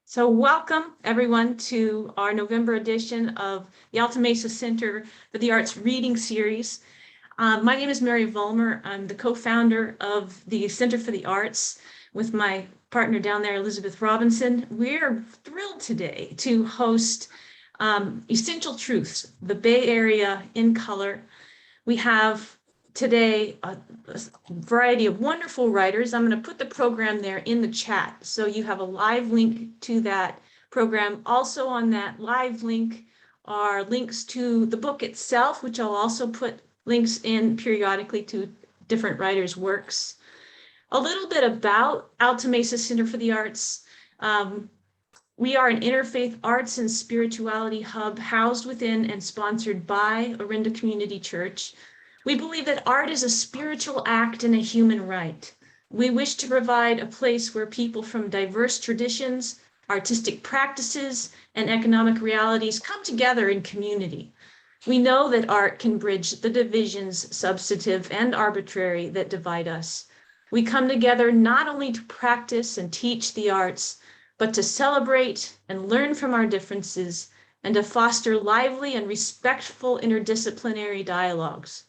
So welcome everyone to our November edition of the Alta Mesa Center for the Arts Reading Series. My name is Mary Vollmer. I'm the co-founder of the Center for the Arts with my partner down there, Elizabeth Robinson. We're thrilled today to host Essential Truths, the Bay Area in color. We have today a variety of wonderful writers. I'm going to put the program there in the chat, so you have a live link to that program. Also on that live link are links to the book itself, which I'll also put links in periodically to different writers' works. A little bit about Alta Mesa Center for the Arts. We are an interfaith arts and spirituality hub housed within and sponsored by Orinda Community Church. We believe that art is a spiritual act and a human right. We wish to provide a place where people from diverse traditions, artistic practices, and economic realities come together in community. We know that art can bridge the divisions, substantive and arbitrary, that divide us. We come together not only to practice and teach the arts, but to celebrate and learn from our differences and to foster lively and respectful interdisciplinary dialogues.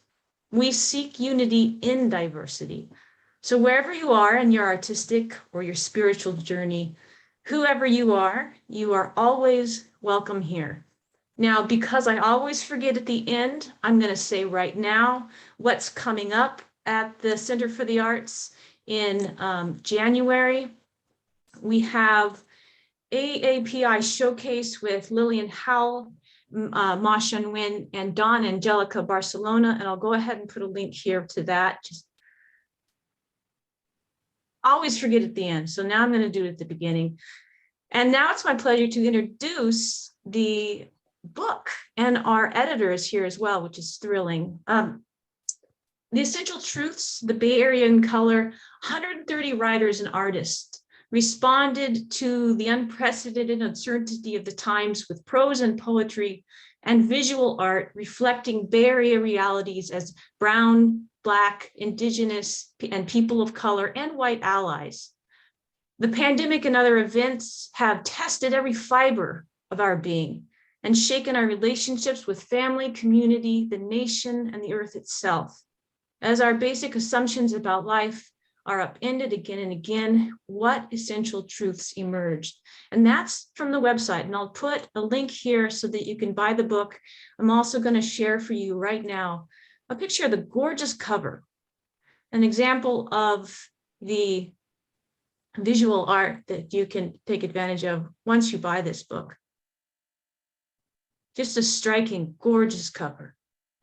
We seek unity in diversity. So wherever you are in your artistic or your spiritual journey, whoever you are always welcome here. Now, because I always forget at the end, I'm going to say right now what's coming up at the Center for the Arts in January. We have AAPI Showcase with Lillian Howell, Ma Shan-Win, and Dawn Angelica Barcelona, and I'll go ahead and put a link here to that. Just always forget at the end, so now I'm going to do it at the beginning. And now it's my pleasure to introduce the book, and our editor is here as well, which is thrilling. The Essential Truths, the Bay Area in Color, 130 writers and artists responded to the unprecedented uncertainty of the times with prose and poetry and visual art reflecting Bay Area realities as Brown, Black, Indigenous, and people of color and white allies. The pandemic and other events have tested every fiber of our being and shaken our relationships with family, community, the nation, and the earth itself. As our basic assumptions about life are upended again and again, what essential truths emerged? And that's from the website, and I'll put a link here so that you can buy the book. I'm also going to share for you right now a picture of the gorgeous cover, an example of the visual art that you can take advantage of once you buy this book. Just a striking, gorgeous cover.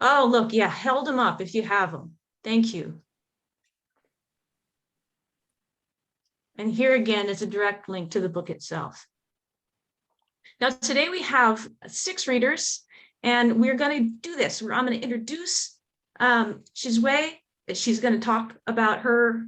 Oh, look, yeah, held them up if you have them. Thank you. And here again is a direct link to the book itself. Now, today we have 6 readers, and we're going to do this. I'm going to introduce Shizwe. She's going to talk about her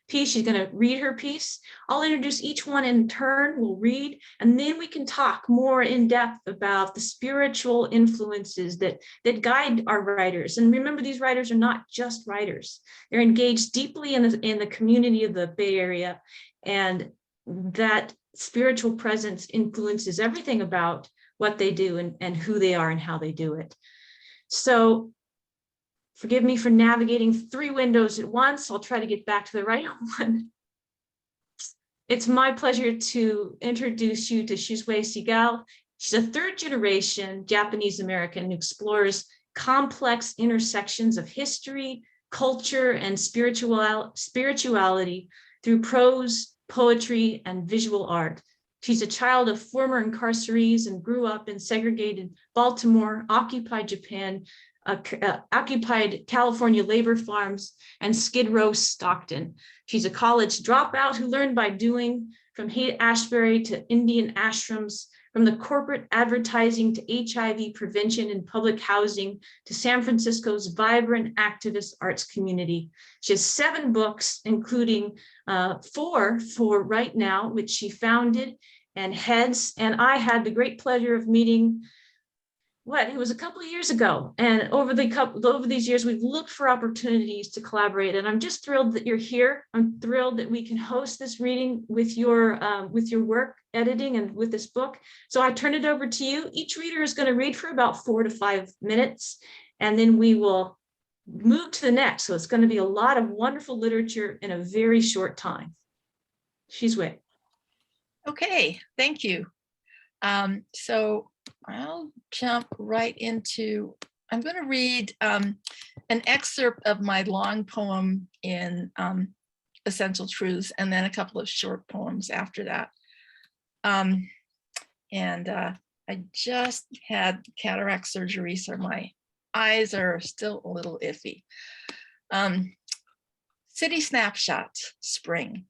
piece. She's going to read her piece. I'll introduce each one in turn. We'll read, and then we can talk more in depth about the spiritual influences that guide our writers. And remember, these writers are not just writers. They're engaged deeply in the community of the Bay Area, and that spiritual presence influences everything about what they do and who they are and how they do it. So forgive me for navigating 3 windows at once. I'll try to get back to the right one. It's my pleasure to introduce you to Shizwe Segal. She's a 3rd-generation Japanese American who explores complex intersections of history, culture, and spirituality through prose, poetry, and visual art. She's a child of former incarcerees and grew up in segregated Baltimore, occupied Japan, occupied California labor farms, and Skid Row, Stockton. She's a college dropout who learned by doing, from Haight-Ashbury to Indian ashrams, from the corporate advertising to HIV prevention and public housing to San Francisco's vibrant activist arts community. She has 7 books, including 4 for Right Now, which she founded and heads. And I had the great pleasure of meeting it was a couple of years ago. And over these years, we've looked for opportunities to collaborate. And I'm just thrilled that you're here. I'm thrilled that we can host this reading with your work editing and with this book. So I turn it over to you. Each reader is going to read for about 4 to 5 minutes, and then we will move to the next. So it's going to be a lot of wonderful literature in a very short time. She's Wick. Okay, thank you. So I'll jump right into, I'm going to read an excerpt of my long poem in Essential Truths, and then a couple of short poems after that. I just had cataract surgery, so my eyes are still a little iffy. City snapshots, spring.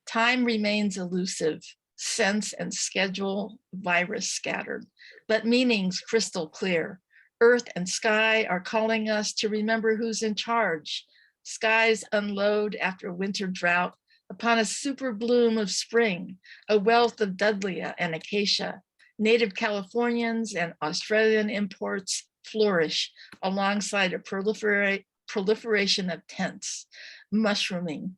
Time remains elusive, sense and schedule virus scattered, but meanings crystal clear. Earth and sky are calling us to remember who's in charge. Skies unload after winter drought upon a super bloom of spring, a wealth of Dudleya and acacia. Native Californians and Australian imports flourish alongside a proliferation of tents, mushrooming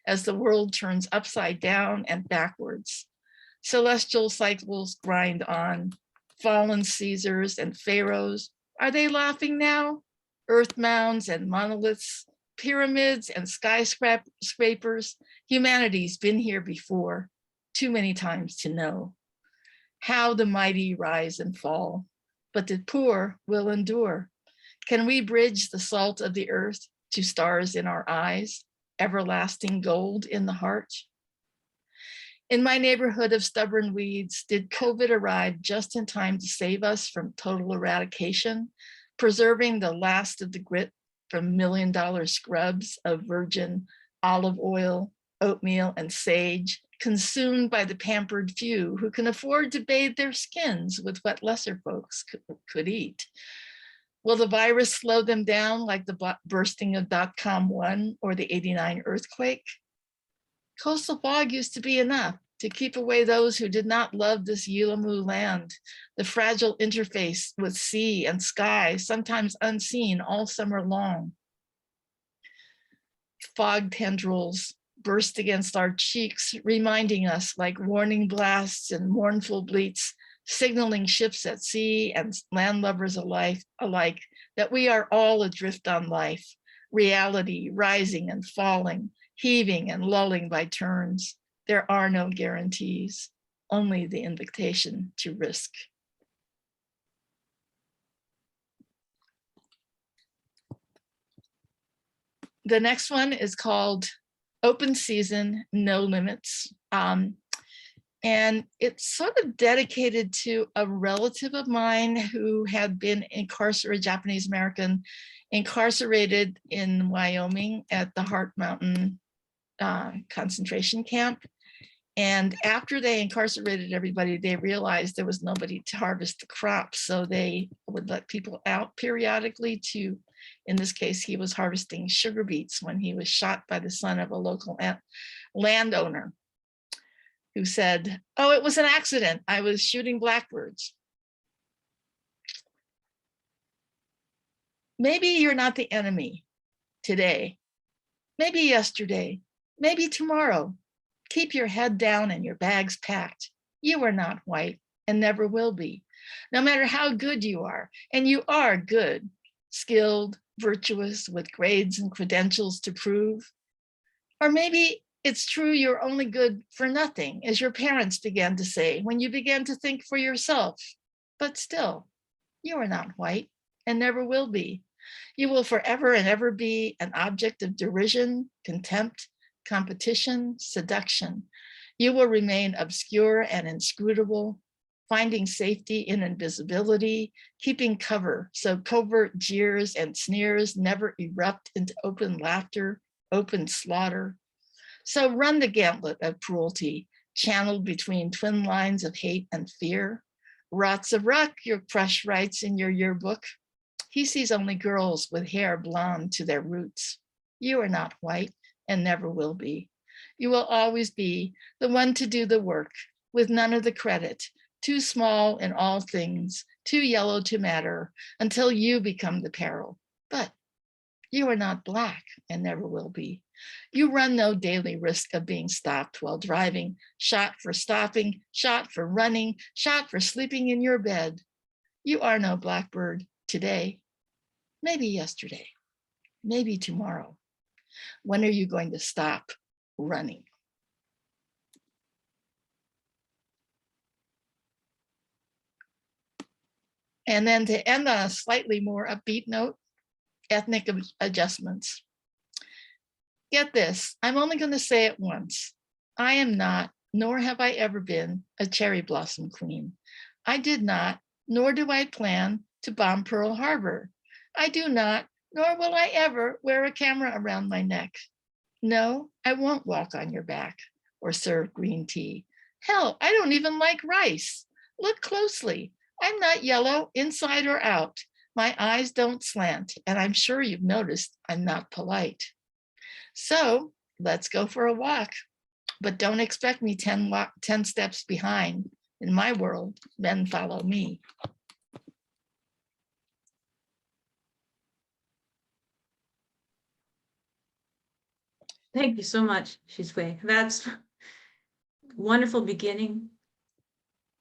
as the world turns upside down and backwards. Celestial cycles grind on. Fallen Caesars and pharaohs, are they laughing now? Earth mounds and monoliths, pyramids and skyscrapers, humanity's been here before, too many times to know. How the mighty rise and fall, but the poor will endure. Can we bridge the salt of the earth to stars in our eyes, everlasting gold in the heart? In my neighborhood of stubborn weeds, did COVID arrive just in time to save us from total eradication, preserving the last of the grit from $1 million scrubs of virgin olive oil, oatmeal, and sage, consumed by the pampered few who can afford to bathe their skins with what lesser folks could eat? Will the virus slow them down like the bursting of .com1 or the '89 earthquake? Coastal fog used to be enough to keep away those who did not love this Yilamu land, the fragile interface with sea and sky, sometimes unseen all summer long. Fog tendrils burst against our cheeks, reminding us like warning blasts and mournful bleats, signaling ships at sea and landlubbers alike that we are all adrift on life, reality rising and falling, heaving and lulling by turns. There are no guarantees, only the invitation to risk. The next one is called Open Season, No Limits. And it's sort of dedicated to a relative of mine who had been incarcerated, Japanese American, incarcerated in Wyoming at the Heart Mountain concentration camp. And after they incarcerated everybody, they realized there was nobody to harvest the crops. So they would let people out periodically to, in this case, he was harvesting sugar beets when he was shot by the son of a local landowner who said, "Oh, it was an accident. I was shooting blackbirds." Maybe you're not the enemy today, maybe yesterday, maybe tomorrow. Keep your head down and your bags packed. You are not white and never will be, no matter how good you are. And you are good, skilled, virtuous, with grades and credentials to prove. Or maybe it's true you're only good for nothing, as your parents began to say when you began to think for yourself. But still, you are not white and never will be. You will forever and ever be an object of derision, contempt, competition, seduction. You will remain obscure and inscrutable, finding safety in invisibility, keeping cover so covert jeers and sneers never erupt into open laughter, open slaughter. So run the gauntlet of cruelty, channeled between twin lines of hate and fear. Rots of Ruck, your crush writes in your yearbook. He sees only girls with hair blonde to their roots. You are not white and never will be. You will always be the one to do the work with none of the credit, too small in all things, too yellow to matter until you become the peril. But you are not Black and never will be. You run no daily risk of being stopped while driving, shot for stopping, shot for running, shot for sleeping in your bed. You are no Blackbird today, maybe yesterday, maybe tomorrow. When are you going to stop running? And then to end on a slightly more upbeat note, ethnic adjustments. Get this, I'm only going to say it once. I am not, nor have I ever been, a cherry blossom queen. I did not, nor do I plan to bomb Pearl Harbor. I do not, nor will I ever wear a camera around my neck. No, I won't walk on your back or serve green tea. Hell, I don't even like rice. Look closely. I'm not yellow inside or out. My eyes don't slant, and I'm sure you've noticed I'm not polite. So let's go for a walk, but don't expect me 10 steps behind. In my world, men follow me. Thank you so much, Shizue. That's a wonderful beginning.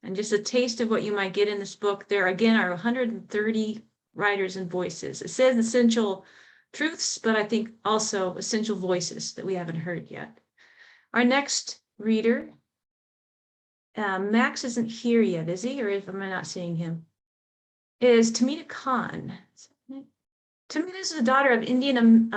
And just a taste of what you might get in this book. There again are 130 writers and voices. It says essential truths, but I think also essential voices that we haven't heard yet. Our next reader, Max isn't here yet, is he? Or am I not seeing him? Is Tamina Khan. Tamina is the daughter of Indian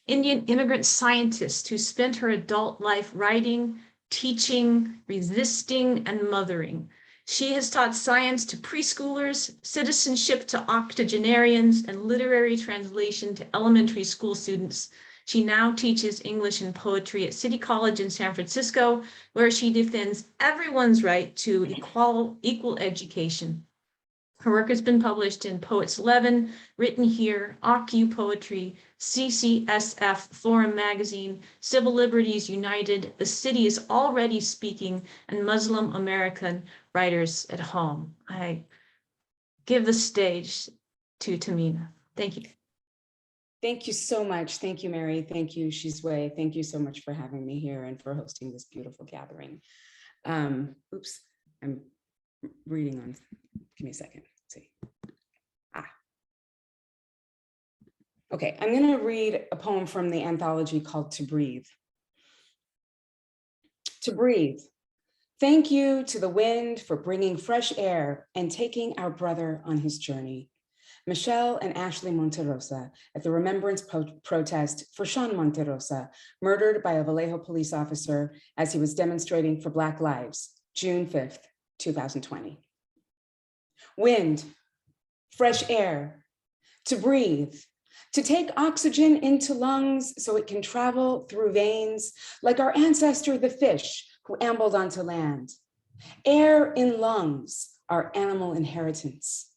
immigrant scientist who spent her adult life writing, teaching, resisting, and mothering. She has taught science to preschoolers, citizenship to octogenarians, and literary translation to elementary school students. She now teaches English and poetry at City College in San Francisco, where she defends everyone's right to equal education. Her work has been published in Poets 11, Written Here, OCU Poetry, CCSF, Forum Magazine, Civil Liberties United, The City is Already Speaking, and Muslim American Writers at Home. I give the stage to Tamina. Thank you. Thank you so much. Thank you, Mary. Thank you, Shizue. Thank you so much for having me here and for hosting this beautiful gathering. Oops, I'm reading on. Give me a second. Let's see. Okay, I'm going to read a poem from the anthology called To Breathe. To breathe. Thank you to the wind for bringing fresh air and taking our brother on his journey. Michelle and Ashley Monterosa at the remembrance protest for Sean Monterosa, murdered by a Vallejo police officer as he was demonstrating for Black Lives, June 5th, 2020. Wind, fresh air, to breathe, to take oxygen into lungs so it can travel through veins, like our ancestor, the fish, who ambled onto land. Air in lungs, our animal inheritance.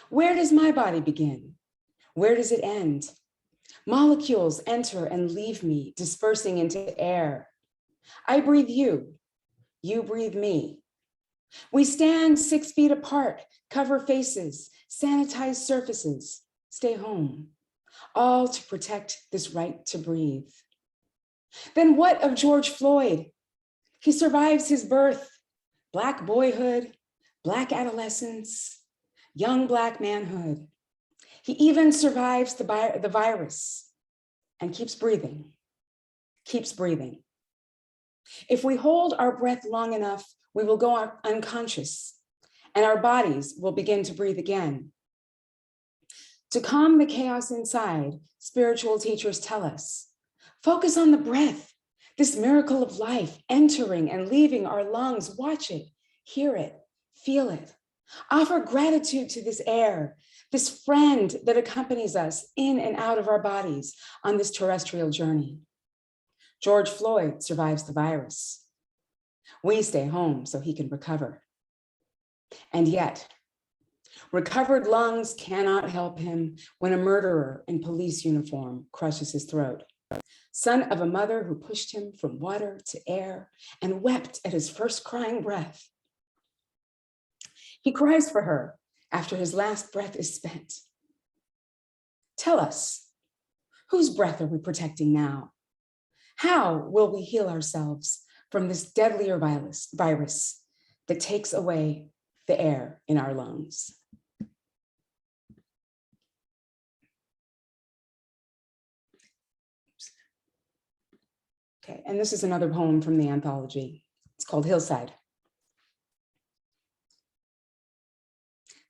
Where does my body begin? Where does it end? Molecules enter and leave me, dispersing into air. I breathe you, you breathe me. We stand 6 feet apart, cover faces, sanitize surfaces, stay home, all to protect this right to breathe. Then what of George Floyd? He survives his birth, Black boyhood, Black adolescence, young Black manhood. He even survives the virus and keeps breathing, keeps breathing. If we hold our breath long enough, we will go unconscious and our bodies will begin to breathe again. To calm the chaos inside, spiritual teachers tell us, focus on the breath, this miracle of life entering and leaving our lungs. Watch it, hear it, feel it. Offer gratitude to this air, this friend that accompanies us in and out of our bodies on this terrestrial journey. George Floyd survives the virus. We stay home so he can recover. And yet, recovered lungs cannot help him when a murderer in police uniform crushes his throat. Son of a mother who pushed him from water to air and wept at his first crying breath. He cries for her after his last breath is spent. Tell us, whose breath are we protecting now? How will we heal ourselves from this deadlier virus that takes away the air in our lungs? Okay, and this is another poem from the anthology. It's called Hillside.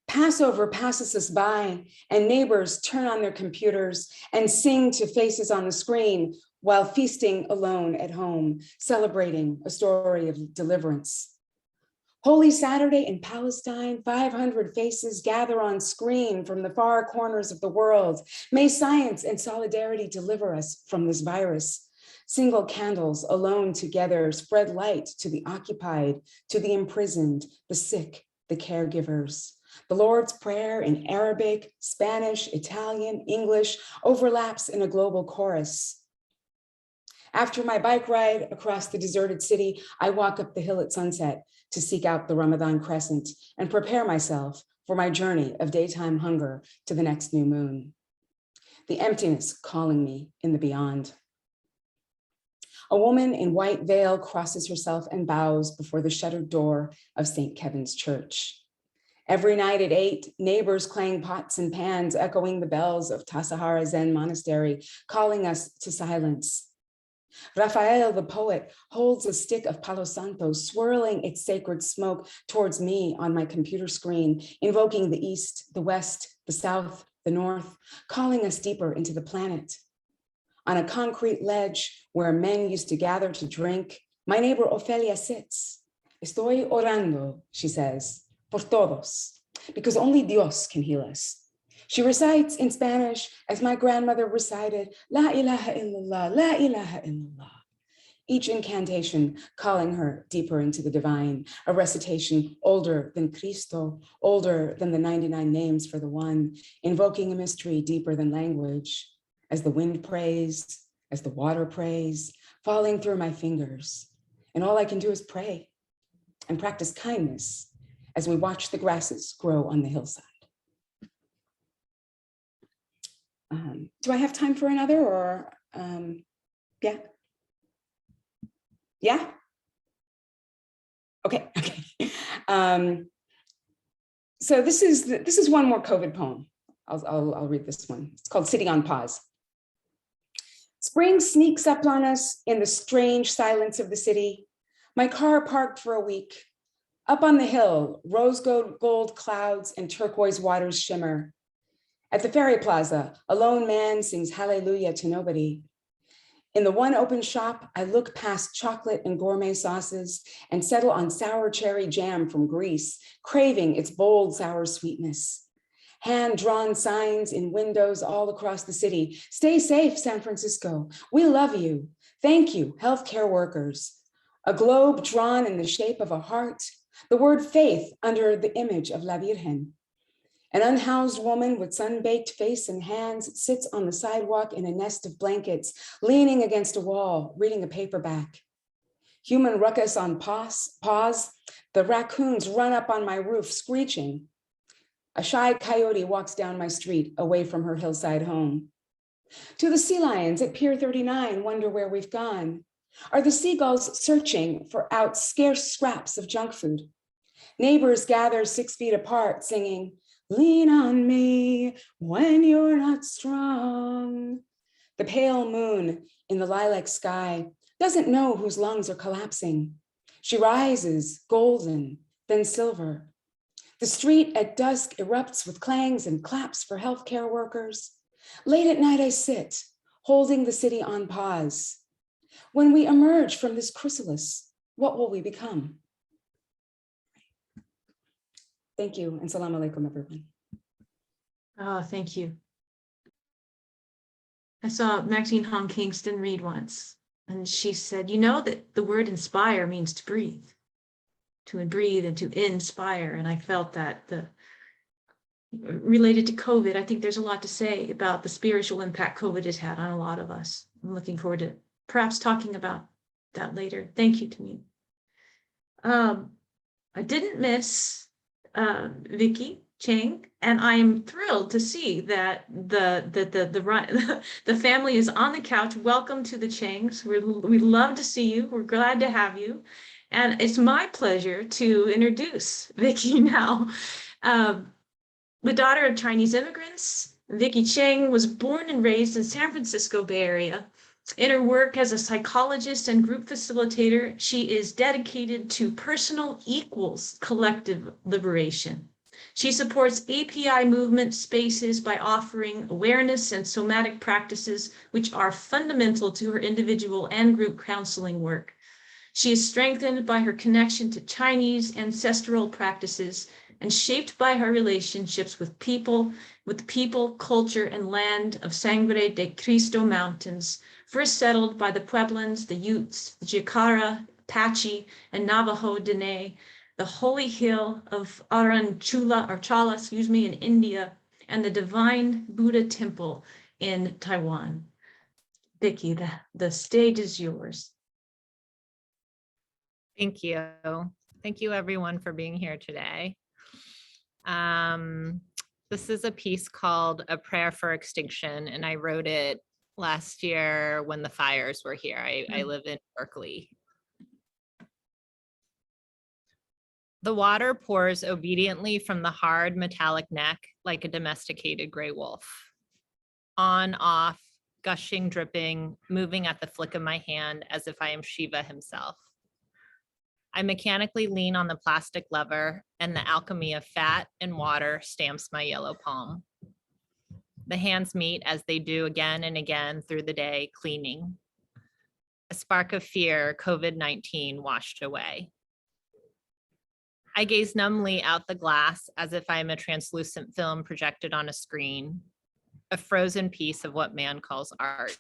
Passover passes us by, and neighbors turn on their computers and sing to faces on the screen while feasting alone at home, celebrating a story of deliverance. Holy Saturday in Palestine, 500 faces gather on screen from the far corners of the world. May science and solidarity deliver us from this virus. Single candles alone together spread light to the occupied, to the imprisoned, the sick, the caregivers. The Lord's Prayer in Arabic, Spanish, Italian, English overlaps in a global chorus. After my bike ride across the deserted city, I walk up the hill at sunset to seek out the Ramadan crescent and prepare myself for my journey of daytime hunger to the next new moon. The emptiness calling me in the beyond. A woman in white veil crosses herself and bows before the shuttered door of St. Kevin's Church. Every night at 8, neighbors clang pots and pans, echoing the bells of Tassajara Zen Monastery, calling us to silence. Rafael, the poet, holds a stick of Palo Santo, swirling its sacred smoke towards me on my computer screen, invoking the east, the west, the south, the north, calling us deeper into the planet. On a concrete ledge where men used to gather to drink, my neighbor Ofelia sits. Estoy orando, she says, por todos, because only Dios can heal us. She recites in Spanish as my grandmother recited, La ilaha illallah, la ilaha illallah. Each incantation calling her deeper into the divine, a recitation older than Cristo, older than the 99 names for the one, invoking a mystery deeper than language, as the wind prays, as the water prays, falling through my fingers. And all I can do is pray and practice kindness as we watch the grasses grow on the hillside. Do I have time for another or, yeah? Yeah? Okay. So this is one more COVID poem. I'll read this one. It's called City on Pause. Spring sneaks up on us in the strange silence of the city. My car parked for a week. Up on the hill, rose gold clouds and turquoise waters shimmer. At the ferry plaza, a lone man sings hallelujah to nobody. In the one open shop, I look past chocolate and gourmet sauces and settle on sour cherry jam from Greece, craving its bold sour sweetness. Hand-drawn signs in windows all across the city. Stay safe, San Francisco. We love you. Thank you, healthcare workers. A globe drawn in the shape of a heart. The word faith under the image of La Virgen. An unhoused woman with sun-baked face and hands sits on the sidewalk in a nest of blankets, leaning against a wall, reading a paperback. Human ruckus on pause. The raccoons run up on my roof, screeching. A shy coyote walks down my street, away from her hillside home. To the sea lions at Pier 39 wonder where we've gone. Are the seagulls searching for out scarce scraps of junk food? Neighbors gather 6 feet apart, singing, lean on me when you're not strong. The pale moon in the lilac sky doesn't know whose lungs are collapsing. She rises, golden, then silver. The street at dusk erupts with clangs and claps for healthcare workers. Late at night, I sit, holding the city on pause. When we emerge from this chrysalis, what will we become? Thank you, and salam alaikum, everyone. Oh, thank you. I saw Maxine Hong Kingston read once, and she said, you know that the word inspire means to breathe and to inspire. And I felt that related to COVID, I think there's a lot to say about the spiritual impact COVID has had on a lot of us. I'm looking forward to perhaps talking about that later. Thank you, Tamina. I didn't miss Vicky Chang, and I am thrilled to see that the family is on the couch. Welcome to the Changs. We love to see you. We're glad to have you. And it's my pleasure to introduce Vicky now. The daughter of Chinese immigrants, Vicky Chang was born and raised in San Francisco Bay Area. In her work as a psychologist and group facilitator, she is dedicated to personal equals collective liberation. She supports API movement spaces by offering awareness and somatic practices, which are fundamental to her individual and group counseling work. She is strengthened by her connection to Chinese ancestral practices and shaped by her relationships with people, culture, and land of Sangre de Cristo Mountains, first settled by the Pueblans, the Utes, the Jikara, Apache, and Navajo Dene, the holy hill of Chala, in India, and the divine Buddha temple in Taiwan. Vicky, the stage is yours. Thank you. Thank you everyone for being here today. This is a piece called A Prayer for Extinction, and I wrote it last year when the fires were here. I live in Berkeley. The water pours obediently from the hard metallic neck like a domesticated gray wolf. On, off, gushing, dripping, moving at the flick of my hand as if I am Shiva himself. I mechanically lean on the plastic lever, and the alchemy of fat and water stamps my yellow palm. The hands meet as they do again and again through the day, cleaning. A spark of fear, COVID-19 washed away. I gaze numbly out the glass as if I am a translucent film projected on a screen, a frozen piece of what man calls art.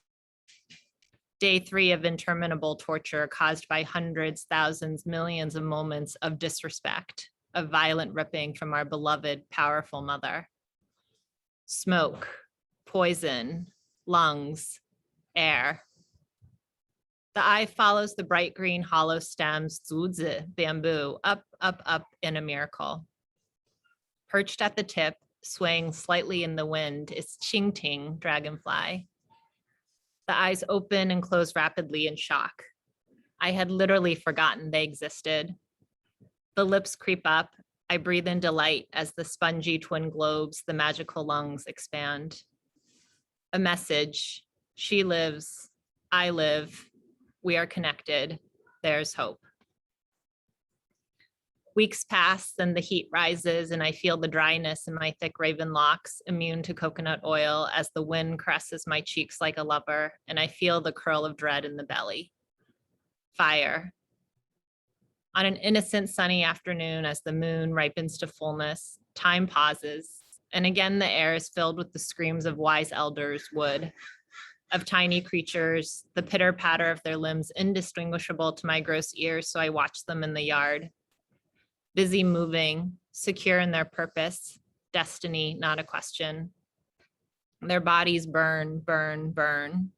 Day 3 of interminable torture caused by hundreds, thousands, millions of moments of disrespect, of violent ripping from our beloved, powerful mother. Smoke, poison, lungs, air. The eye follows the bright green hollow stems, zuzi, bamboo, up, up, up in a miracle. Perched at the tip, swaying slightly in the wind, is Qingting dragonfly. The eyes open and close rapidly in shock. I had literally forgotten they existed. The lips creep up. I breathe in delight as the spongy twin globes, the magical lungs expand. A message. She lives. I live. We are connected. There's hope. Weeks pass, then the heat rises, and I feel the dryness in my thick raven locks, immune to coconut oil, as the wind caresses my cheeks like a lover, and I feel the curl of dread in the belly. Fire. On an innocent sunny afternoon, as the moon ripens to fullness, time pauses, and again the air is filled with the screams of wise elders, wood, of tiny creatures, the pitter-patter of their limbs indistinguishable to my gross ears, so I watch them in the yard. Busy moving, secure in their purpose, destiny, not a question. Their bodies burn, burn, burn.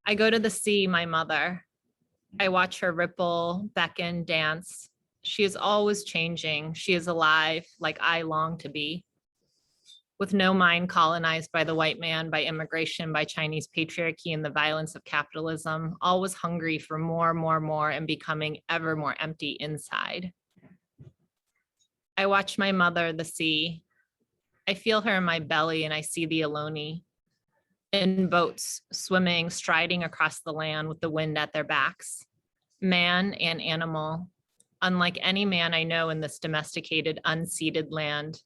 I go to the sea, my mother. I watch her ripple, beckon, dance. She is always changing. She is alive, like I long to be. With no mind colonized by the white man, by immigration, by Chinese patriarchy and the violence of capitalism, always hungry for more, more, more, and becoming ever more empty inside. I watch my mother, the sea. I feel her in my belly and I see the Ohlone in boats, swimming, striding across the land with the wind at their backs. Man and animal, unlike any man I know in this domesticated, unceded land,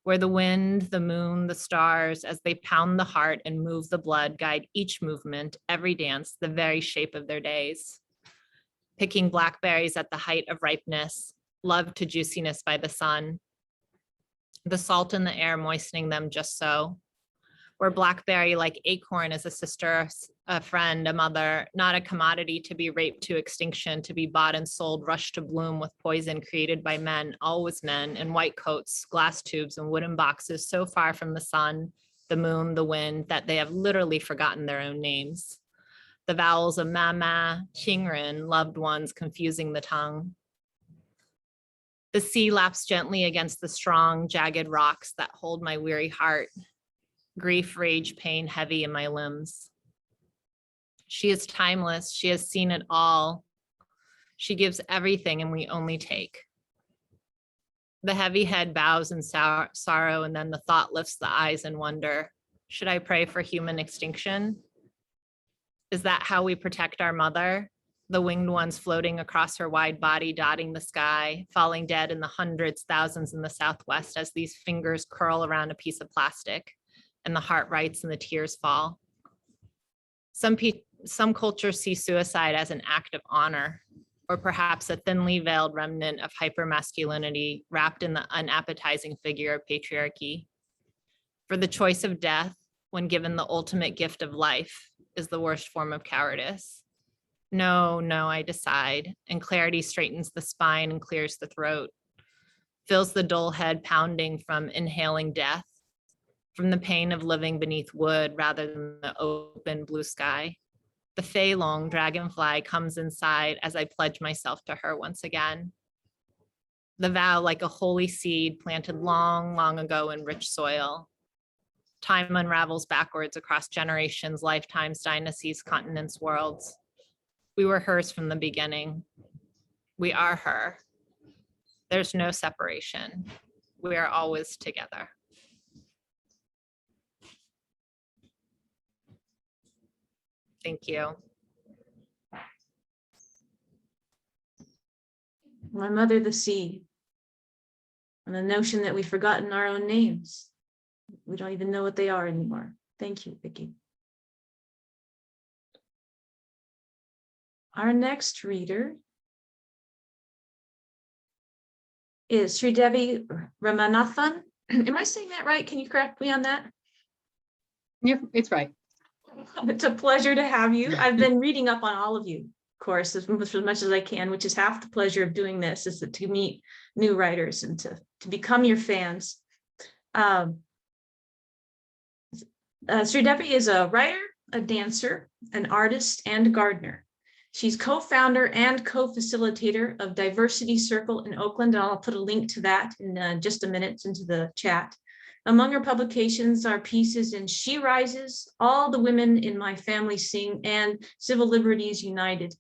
where the wind, the moon, the stars, as they pound the heart and move the blood, guide each movement, every dance, the very shape of their days. Picking blackberries at the height of ripeness, love to juiciness by the sun, the salt in the air moistening them just so. Where blackberry, like acorn, is a sister, a friend, a mother, not a commodity to be raped to extinction, to be bought and sold, rushed to bloom with poison created by men, always men, in white coats, glass tubes, and wooden boxes so far from the sun, the moon, the wind, that they have literally forgotten their own names. The vowels of mama, qingren, loved ones confusing the tongue. The sea laps gently against the strong, jagged rocks that hold my weary heart. Grief, rage, pain heavy in my limbs. She is timeless. She has seen it all. She gives everything and we only take. The heavy head bows in sorrow, and then the thought lifts the eyes in wonder. Should I pray for human extinction? Is that how we protect our mother? The winged ones floating across her wide body, dotting the sky, falling dead in the hundreds, thousands in the Southwest as these fingers curl around a piece of plastic and the heart writes and the tears fall. Some cultures see suicide as an act of honor, or perhaps a thinly veiled remnant of hypermasculinity wrapped in the unappetizing figure of patriarchy. For the choice of death, when given the ultimate gift of life, is the worst form of cowardice. No, I decide, and clarity straightens the spine and clears the throat, fills the dull head pounding from inhaling death, from the pain of living beneath wood rather than the open blue sky. The Fei Long dragonfly comes inside as I pledge myself to her once again. The vow like a holy seed planted long, long ago in rich soil. Time unravels backwards across generations, lifetimes, dynasties, continents, worlds. We were hers from the beginning. We are her. There's no separation. We are always together. Thank you. My mother, the sea, and the notion that we've forgotten our own names. We don't even know what they are anymore. Thank you, Vicky. Our next reader is Sridevi Ramanathan. Am I saying that right? Can you correct me on that? Yep, it's right. It's a pleasure to have you. I've been reading up on all of you, of course, as much as I can, which is half the pleasure of doing this, is to meet new writers and to become your fans. Sridevi is a writer, a dancer, an artist, and a gardener. She's co-founder and co-facilitator of Diversity Circle in Oakland, and I'll put a link to that in just a minute into the chat. Among her publications are pieces in She Rises, All the Women in My Family Sing, and Civil Liberties United.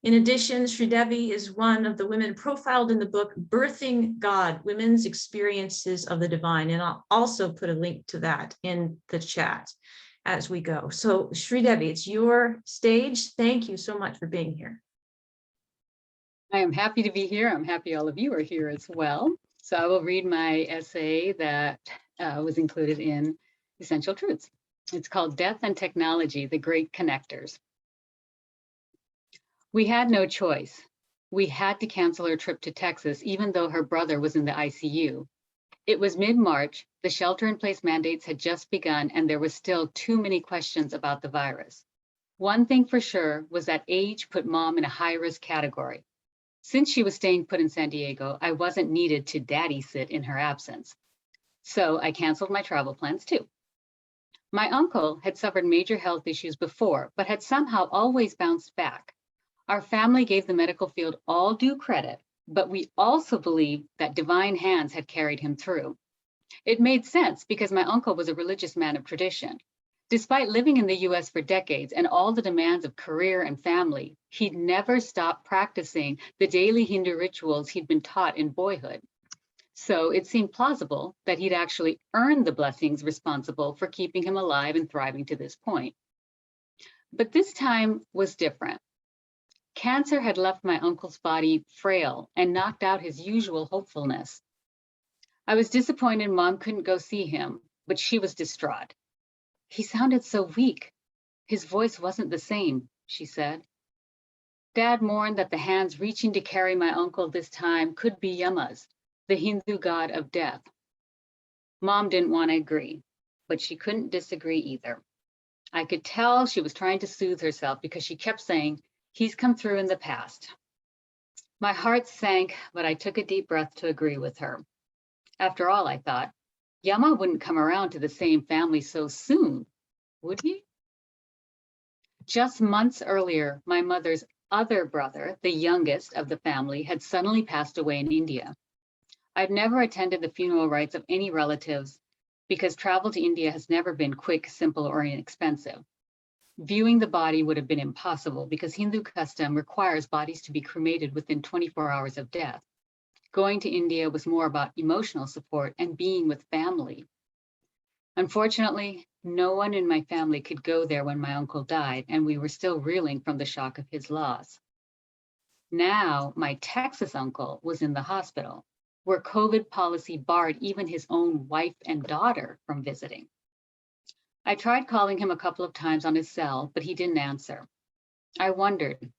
In addition, Sridevi is one of the women profiled in the book Birthing God, Women's Experiences of the Divine, and I'll also put a link to that in the chat as we go. So Sridevi, it's your stage. Thank you so much for being here. I am happy to be here. I'm happy all of you are here as well. So I will read my essay that was included in Essential Truths. It's called Death and Technology, the Great Connectors. We had no choice. We had to cancel her trip to Texas, even though her brother was in the ICU. It was mid-March, the shelter-in-place mandates had just begun, and there was still too many questions about the virus. One thing for sure was that age put Mom in a high-risk category. Since she was staying put in San Diego, I wasn't needed to daddy sit in her absence. So I canceled my travel plans too. My uncle had suffered major health issues before, but had somehow always bounced back. Our family gave the medical field all due credit, but we also believed that divine hands had carried him through. It made sense because my uncle was a religious man of tradition. Despite living in the US for decades and all the demands of career and family, he'd never stopped practicing the daily Hindu rituals he'd been taught in boyhood. So it seemed plausible that he'd actually earned the blessings responsible for keeping him alive and thriving to this point. But this time was different. Cancer had left my uncle's body frail and knocked out his usual hopefulness. I was disappointed Mom couldn't go see him, but she was distraught. He sounded so weak. His voice wasn't the same, she said. Dad mourned that the hands reaching to carry my uncle this time could be Yama's, the Hindu god of death. Mom didn't want to agree, but she couldn't disagree either. I could tell she was trying to soothe herself because she kept saying, he's come through in the past. My heart sank, but I took a deep breath to agree with her. After all, I thought, Yama wouldn't come around to the same family so soon, would he? Just months earlier, my mother's other brother, the youngest of the family, had suddenly passed away in India. I've never attended the funeral rites of any relatives because travel to India has never been quick, simple, or inexpensive. Viewing the body would have been impossible because Hindu custom requires bodies to be cremated within 24 hours of death. Going to India was more about emotional support and being with family. Unfortunately, no one in my family could go there when my uncle died, and we were still reeling from the shock of his loss. Now, my Texas uncle was in the hospital, where COVID policy barred even his own wife and daughter from visiting. I tried calling him a couple of times on his cell, but he didn't answer. I wondered,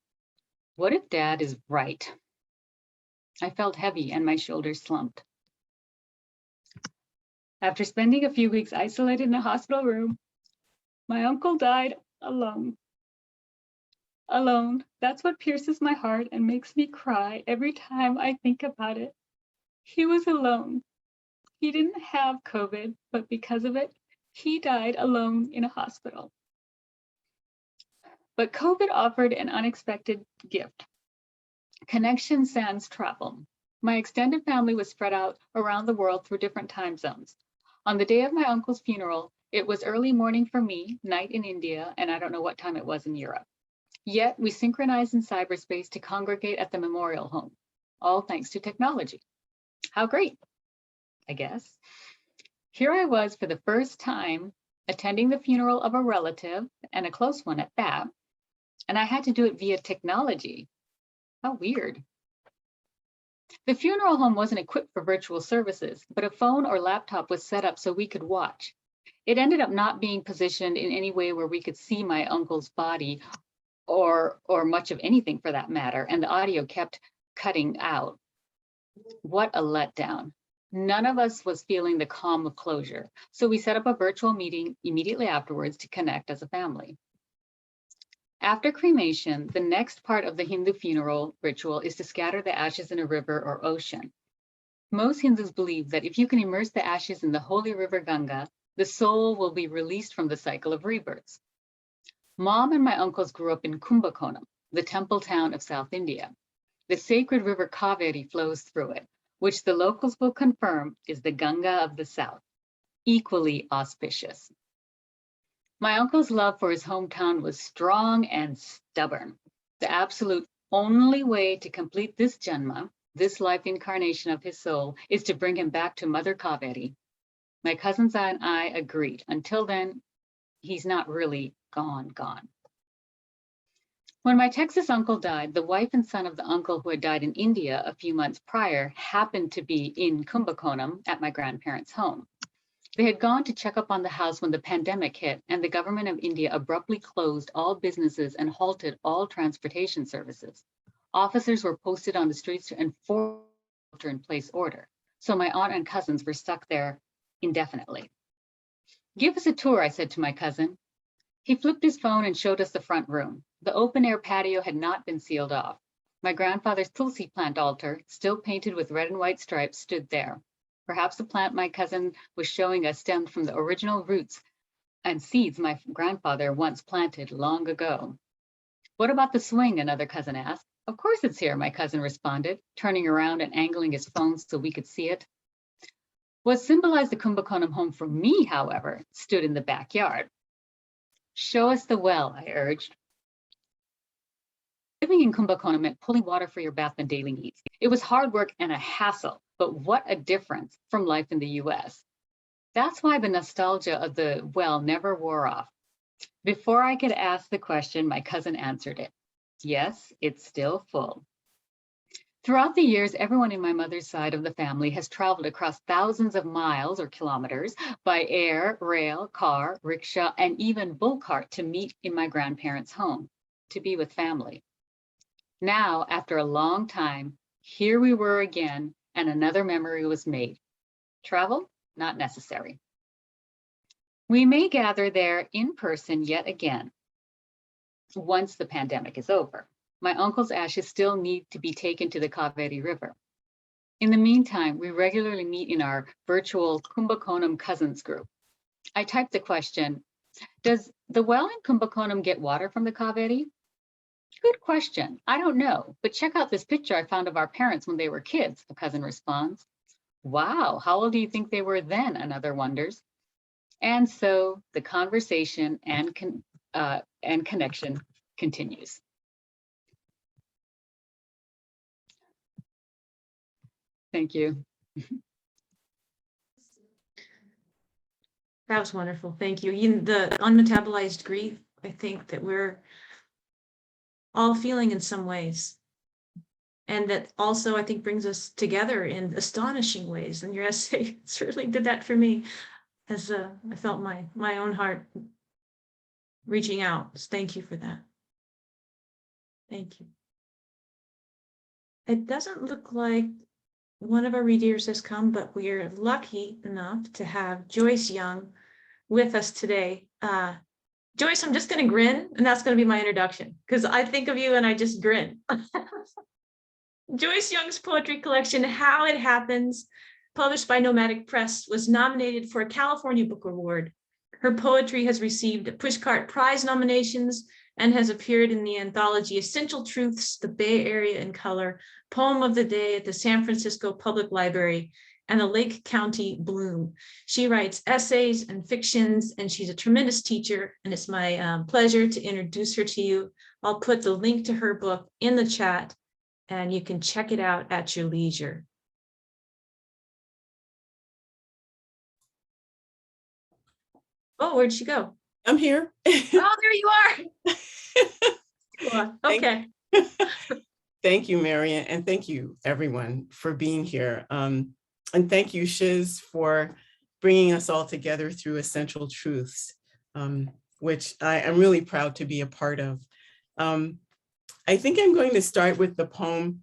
what if Dad is right? I felt heavy and my shoulders slumped. After spending a few weeks isolated in a hospital room, my uncle died alone. Alone, that's what pierces my heart and makes me cry every time I think about it. He was alone. He didn't have COVID, but because of it, he died alone in a hospital. But COVID offered an unexpected gift. Connection sans travel. My extended family was spread out around the world through different time zones. On the day of my uncle's funeral, it was early morning for me, night in India, and I don't know what time it was in Europe. Yet we synchronized in cyberspace to congregate at the memorial home, all thanks to technology. How great, I guess. Here I was for the first time attending the funeral of a relative, and a close one at that, and I had to do it via technology. How weird. The funeral home wasn't equipped for virtual services, but a phone or laptop was set up so we could watch. It ended up not being positioned in any way where we could see my uncle's body or much of anything for that matter, and the audio kept cutting out. What a letdown. None of us was feeling the calm of closure, so we set up a virtual meeting immediately afterwards to connect as a family. After cremation, the next part of the Hindu funeral ritual is to scatter the ashes in a river or ocean. Most Hindus believe that if you can immerse the ashes in the holy river Ganga, the soul will be released from the cycle of rebirths. Mom and my uncles grew up in Kumbakonam, the temple town of South India. The sacred river Kaveri flows through it, which the locals will confirm is the Ganga of the South, equally auspicious. My uncle's love for his hometown was strong and stubborn. The absolute only way to complete this janma, this life incarnation of his soul, is to bring him back to Mother Kaveri. My cousins and I agreed. Until then, he's not really gone. When my Texas uncle died, the wife and son of the uncle who had died in India a few months prior happened to be in Kumbakonam at my grandparents' home. They had gone to check up on the house when the pandemic hit, and the government of India abruptly closed all businesses and halted all transportation services. Officers were posted on the streets to enforce shelter-in-place order, so my aunt and cousins were stuck there indefinitely. Give us a tour, I said to my cousin. He flipped his phone and showed us the front room. The open-air patio had not been sealed off. My grandfather's tulsi plant altar, still painted with red and white stripes, stood there. Perhaps the plant my cousin was showing us stemmed from the original roots and seeds my grandfather once planted long ago. What about the swing? Another cousin asked. Of course it's here, my cousin responded, turning around and angling his phone so we could see it. What symbolized the Kumbakonam home for me, however, stood in the backyard. Show us the well, I urged. Living in Kumbakonam meant pulling water for your bath and daily needs. It was hard work and a hassle, but what a difference from life in the US. That's why the nostalgia of the well never wore off. Before I could ask the question, my cousin answered it. Yes, it's still full. Throughout the years, everyone in my mother's side of the family has traveled across thousands of miles or kilometers by air, rail, car, rickshaw, and even bull cart to meet in my grandparents' home, to be with family. Now, after a long time, here we were again, and another memory was made. Travel, not necessary. We may gather there in person yet again, once the pandemic is over. My uncle's ashes still need to be taken to the Kaveri River. In the meantime, we regularly meet in our virtual Kumbakonam cousins group. I typed the question, does the well in Kumbakonam get water from the Kaveri? Good question. I don't know, but check out this picture I found of our parents when they were kids, a cousin responds. Wow, how old do you think they were then? Another wonders. And so the conversation and connection continues. Thank you. That was wonderful. Thank you. The unmetabolized grief, I think that we're all feeling in some ways. And that also, I think, brings us together in astonishing ways. And your essay certainly did that for me, as I felt my own heart reaching out. So thank you for that. Thank you. It doesn't look like one of our readers has come, but we are lucky enough to have Joyce Young with us today. Joyce, I'm just going to grin, and that's going to be my introduction, because I think of you and I just grin. Joyce Young's poetry collection, How It Happens, published by Nomadic Press, was nominated for a California Book Award. Her poetry has received Pushcart Prize nominations and has appeared in the anthology Essential Truths, The Bay Area in Color, Poem of the Day at the San Francisco Public Library, and the Lake County Bloom. She writes essays and fictions, and she's a tremendous teacher, and it's my pleasure to introduce her to you. I'll put the link to her book in the chat, and you can check it out at your leisure. Oh, where'd she go? I'm here. Oh, there you are. Okay. Thank you, Marian, and thank you, everyone, for being here. And thank you, Shiz, for bringing us all together through Essential Truths, which I am really proud to be a part of. I think I'm going to start with the poem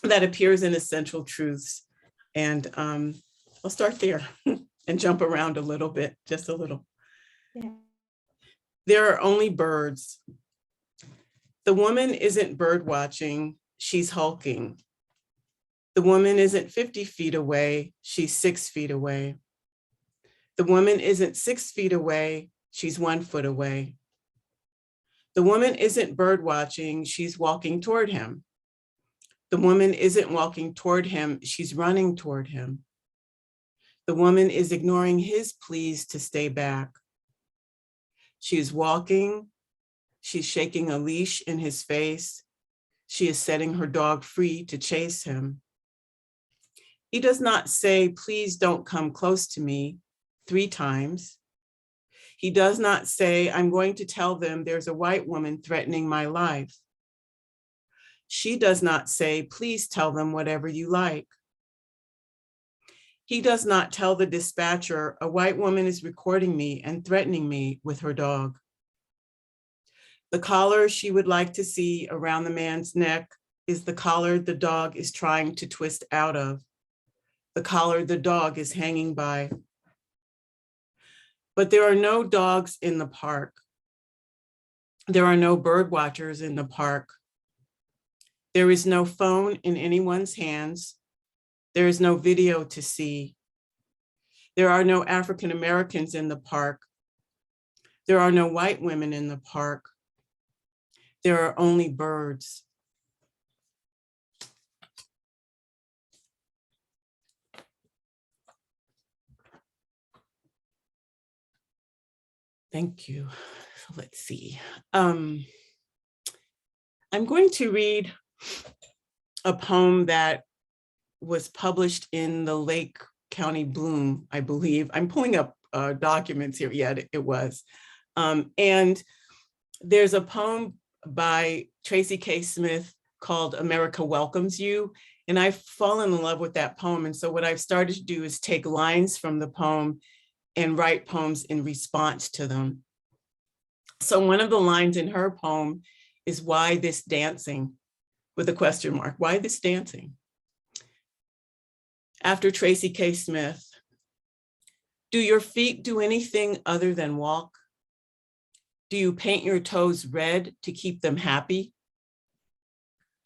that appears in Essential Truths, and I'll start there and jump around a little bit, just a little. Yeah. There are only birds. The woman isn't bird watching, she's hulking. The woman isn't 50 feet away, she's 6 feet away. The woman isn't 6 feet away, she's 1 foot away. The woman isn't bird watching, she's walking toward him. The woman isn't walking toward him, she's running toward him. The woman is ignoring his pleas to stay back. She is walking, she's shaking a leash in his face. She is setting her dog free to chase him. He does not say, please don't come close to me 3 times. He does not say, I'm going to tell them there's a white woman threatening my life. She does not say, please tell them whatever you like. He does not tell the dispatcher, a white woman is recording me and threatening me with her dog. The collar she would like to see around the man's neck is the collar the dog is trying to twist out of, the collar the dog is hanging by. But there are no dogs in the park. There are no bird watchers in the park. There is no phone in anyone's hands. There is no video to see. There are no African Americans in the park. There are no white women in the park. There are only birds. Thank you. So let's see. I'm going to read a poem that was published in the Lake County Bloom, I believe. I'm pulling up documents here. Yeah, it was. And there's a poem by Tracy K. Smith called America Welcomes You. And I've fallen in love with that poem. And so what I've started to do is take lines from the poem and write poems in response to them. So one of the lines in her poem is, why this dancing? With a question mark, why this dancing? After Tracy K. Smith, do your feet do anything other than walk? Do you paint your toes red to keep them happy?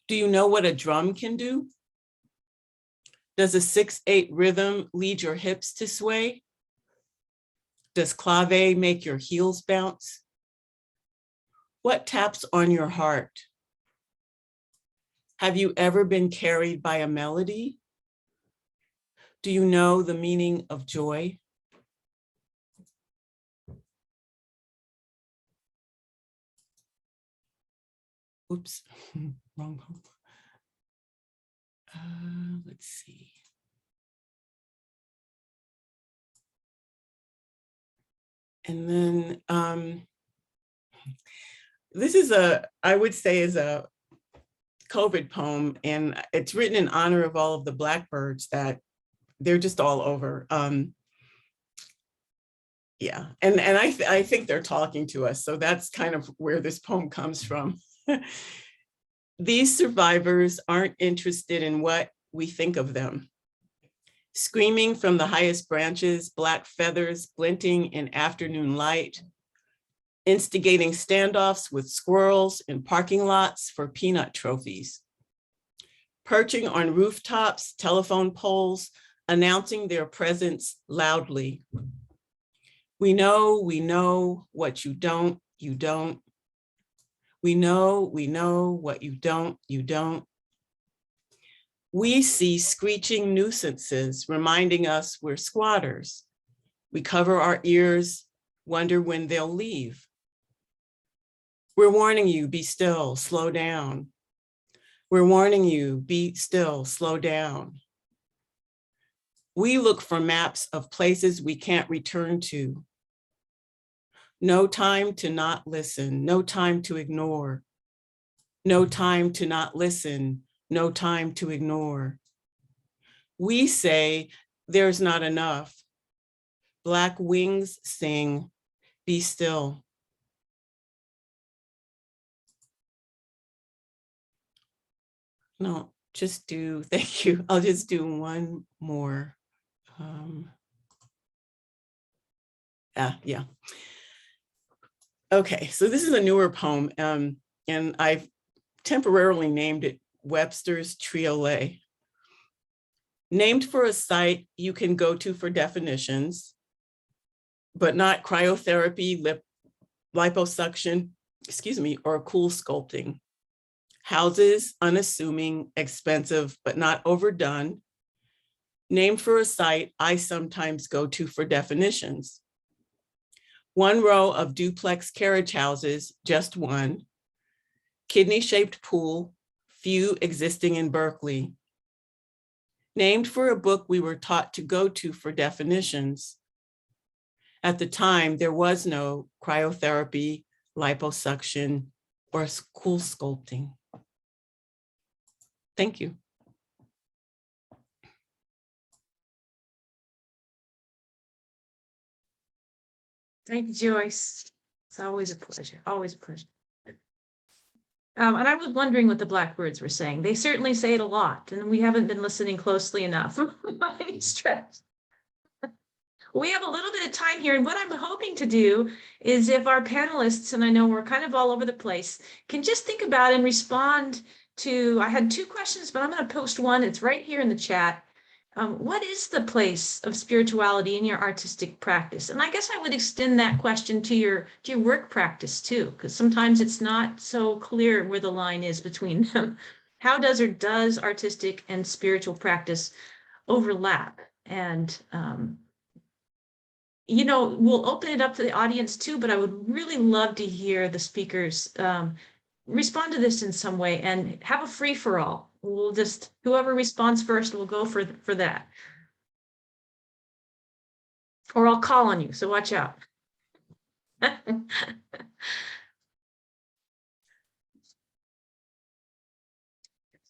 Do you know what a drum can do? Does a 6/8 rhythm lead your hips to sway? Does clave make your heels bounce? What taps on your heart? Have you ever been carried by a melody? Do you know the meaning of joy? Oops, wrong poem. Let's see. And then this is I would say is a COVID poem, and it's written in honor of all of the Blackbirds that they're just all over. Yeah, and I think they're talking to us. So that's kind of where this poem comes from. These survivors aren't interested in what we think of them. Screaming from the highest branches, black feathers glinting in afternoon light, instigating standoffs with squirrels in parking lots for peanut trophies. Perching on rooftops, telephone poles, announcing their presence loudly. We know what you don't, you don't. We know what you don't, you don't. We see screeching nuisances reminding us we're squatters. We cover our ears, wonder when they'll leave. We're warning you, be still, slow down. We're warning you, be still, slow down. We look for maps of places we can't return to. No time to not listen, no time to ignore. No time to not listen, no time to ignore. We say there's not enough. Black wings sing, be still. No, just do, thank you. I'll just do one more. Yeah. Okay, so this is a newer poem, and I've temporarily named it Webster's Triolet. Named for a site you can go to for definitions, but not cryotherapy, liposuction, or cool sculpting. Houses, unassuming, expensive, but not overdone. Named for a site I sometimes go to for definitions. One row of duplex carriage houses, just one. Kidney-shaped pool, few existing in Berkeley. Named for a book we were taught to go to for definitions. At the time, there was no cryotherapy, liposuction, or cool sculpting. Thank you. Thank you, Joyce. It's always a pleasure, always a pleasure. And I was wondering what the Blackbirds were saying. They certainly say it a lot, and we haven't been listening closely enough by any stretch. We have a little bit of time here, and what I'm hoping to do is if our panelists, and I know we're kind of all over the place, can just think about and respond to, I had two questions, but I'm going to post one. It's right here in the chat. What is the place of spirituality in your artistic practice? And I guess I would extend that question to your work practice too, because sometimes it's not so clear where the line is between them. How does artistic and spiritual practice overlap? And we'll open it up to the audience too, but I would really love to hear the speakers respond to this in some way and have a free for all. We'll just, whoever responds first, we'll go for that. Or I'll call on you, so watch out.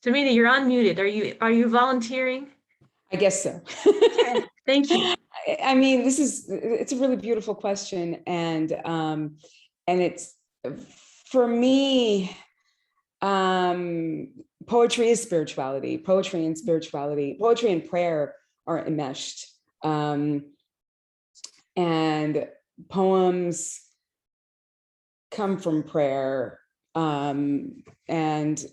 Tamina, you're unmuted. Are you volunteering? I guess so. Thank you. I mean, it's a really beautiful question. And it's, for me, poetry is spirituality. Poetry and spirituality, poetry and prayer are enmeshed. And poems come from prayer. Poems and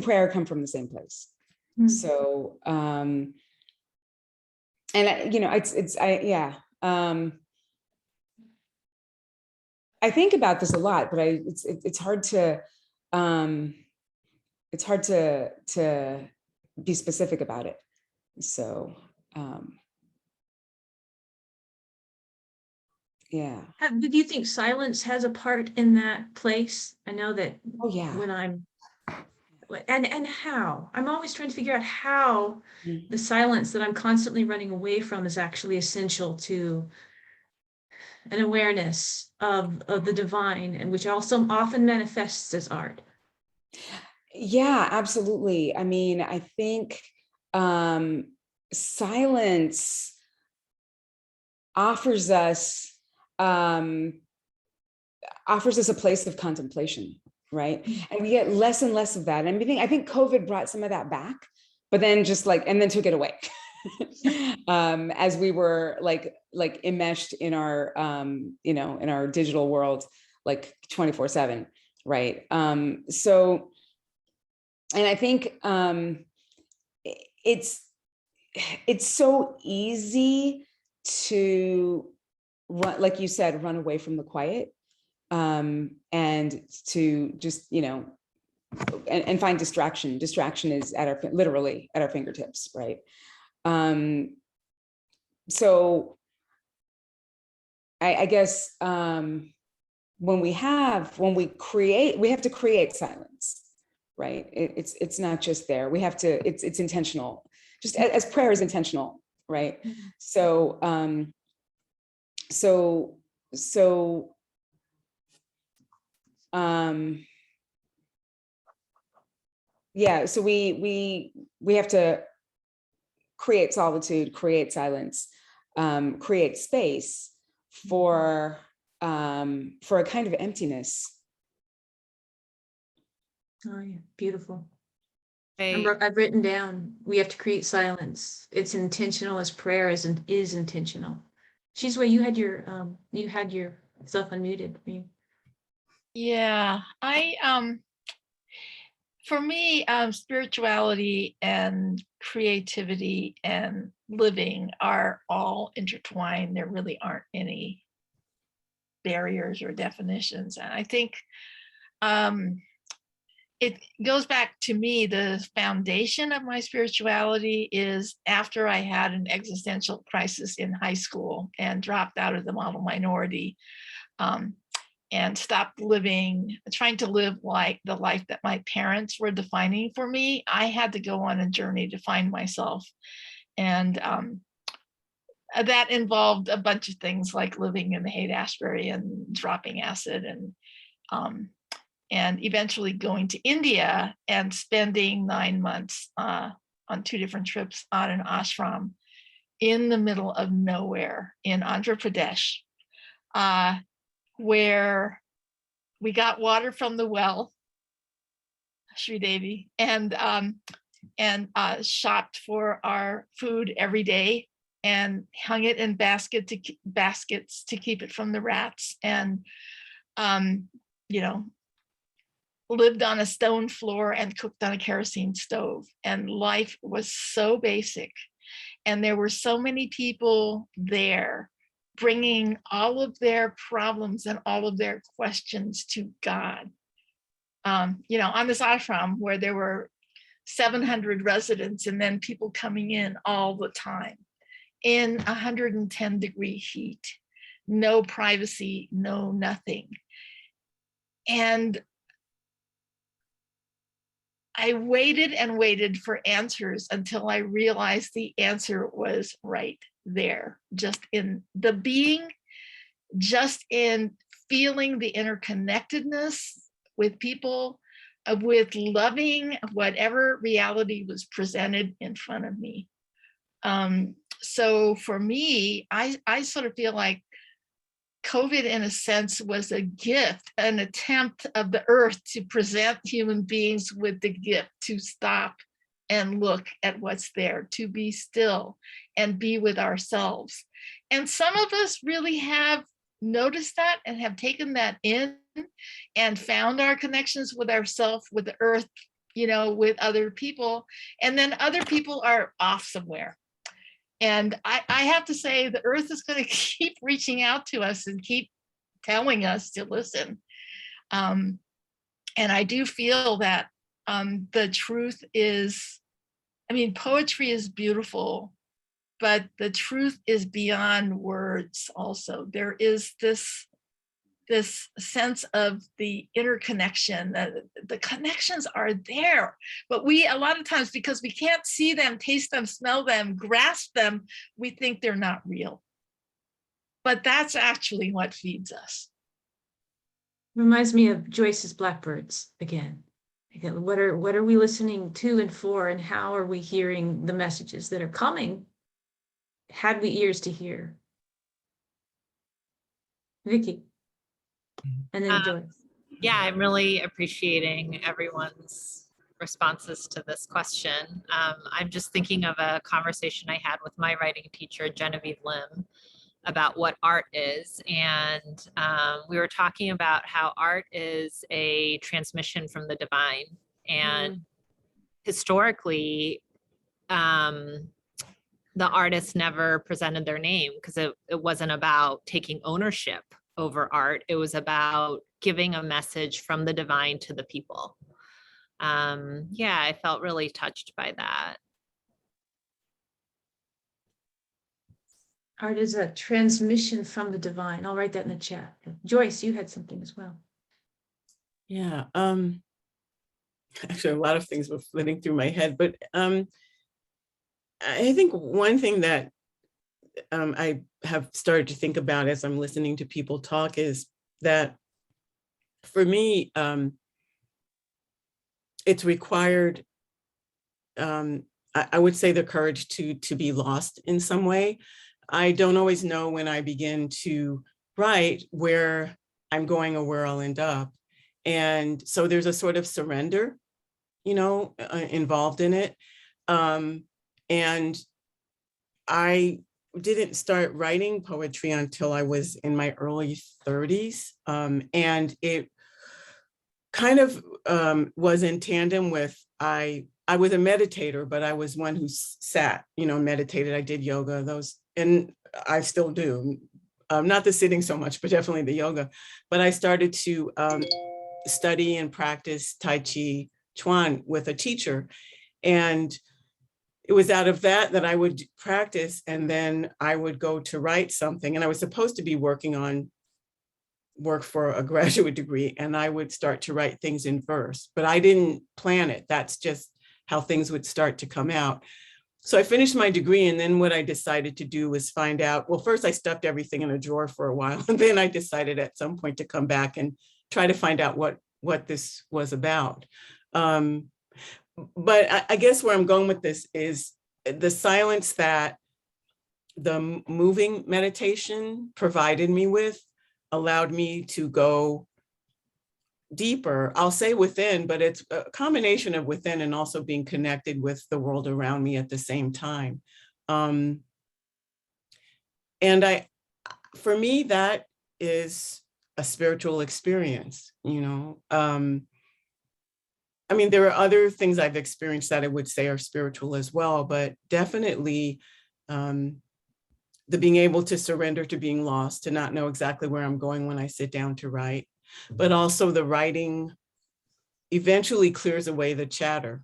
prayer come from the same place. Mm-hmm. So, I think about this a lot, but it's hard to it's hard to be specific about it. So, yeah. Do you think silence has a part in that place? I know that Oh, yeah. when I'm, and how? I'm always trying to figure out how Mhm. the silence that I'm constantly running away from is actually essential to an awareness of the divine, and which also often manifests as art. Yeah, absolutely. I mean, I think silence offers us a place of contemplation, right? And we get less and less of that. And I think COVID brought some of that back, but then and then took it away. As we were like enmeshed in our in our digital world, like 24/7, right? So, and I think it's so easy to run, like you said, run away from the quiet, and to just, and find distraction. Distraction is literally at our fingertips, right? So I guess when we create, we have to create silence, right? It's not just there. We have to, it's intentional, just as prayer is intentional, right? So, yeah, so we have to create solitude, create silence, create space for a kind of emptiness. Oh yeah, beautiful. I, I've written down, we have to create silence. It's intentional as prayer is intentional. She's where you had yourself unmuted. Yeah, for me, spirituality and creativity and living are all intertwined. There really aren't any barriers or definitions. And I think it goes back to me, the foundation of my spirituality is after I had an existential crisis in high school and dropped out of the model minority. And stopped trying to live like the life that my parents were defining for me. I had to go on a journey to find myself. And that involved a bunch of things like living in the Haight-Ashbury and dropping acid and eventually going to India and spending 9 months on 2 different trips on an ashram in the middle of nowhere in Andhra Pradesh. Where we got water from the well, Sri Devi, and shopped for our food every day and hung it in baskets to keep it from the rats, and lived on a stone floor and cooked on a kerosene stove. And life was so basic, and there were so many people there bringing all of their problems and all of their questions to God. On this ashram where there were 700 residents and then people coming in all the time in 110-degree heat, no privacy, no nothing. And I waited and waited for answers until I realized the answer was right there, just in the being, just in feeling the interconnectedness with people, with loving whatever reality was presented in front of me. So for me, I sort of feel like COVID, in a sense, was a gift, an attempt of the earth to present human beings with the gift to stop and look at what's there, to be still and be with ourselves. And some of us really have noticed that and have taken that in and found our connections with ourselves, with the earth, with other people. And then other people are off somewhere. And I have to say, the earth is going to keep reaching out to us and keep telling us to listen. And I do feel that The truth is, I mean, poetry is beautiful, but the truth is beyond words also. There is this sense of the interconnection, the connections are there, but we, a lot of times, because we can't see them, taste them, smell them, grasp them, we think they're not real. But that's actually what feeds us. Reminds me of Joyce's Blackbirds again. Again, what are we listening to and for, and how are we hearing the messages that are coming? Had we ears to hear? Vicky, and then Joyce. Yeah, I'm really appreciating everyone's responses to this question. I'm just thinking of a conversation I had with my writing teacher, Genevieve Lim, about what art is. And we were talking about how art is a transmission from the divine. And historically, the artist never presented their name because it wasn't about taking ownership over art. It was about giving a message from the divine to the people. Yeah, I felt really touched by that. Art is a transmission from the divine. I'll write that in the chat. Joyce, you had something as well. Yeah, actually a lot of things were flitting through my head, but I think one thing that I have started to think about as I'm listening to people talk is that for me, it's required, I would say, the courage to be lost in some way. I don't always know when I begin to write where I'm going or where I'll end up. And so there's a sort of surrender, you know, involved in it. And I didn't start writing poetry until I was in my early 30s. And it kind of was in tandem with, I was a meditator, but I was one who sat, you know, meditated. I did yoga, those, and I still do. Not the sitting so much, but definitely the yoga. But I started to study and practice Tai Chi Chuan with a teacher. And it was out of that I would practice, and then I would go to write something. And I was supposed to be working on work for a graduate degree, and I would start to write things in verse, but I didn't plan it. That's just how things would start to come out. So I finished my degree, and then what I decided to do was find out, well, first I stuffed everything in a drawer for a while, and then I decided at some point to come back and try to find out what this was about. But I guess where I'm going with this is the silence that the moving meditation provided me with allowed me to go deeper, I'll say within, but it's a combination of within and also being connected with the world around me at the same time. And for me, that is a spiritual experience, you know. I mean, there are other things I've experienced that I would say are spiritual as well, but definitely the being able to surrender to being lost, to not know exactly where I'm going when I sit down to write, but also the writing eventually clears away the chatter,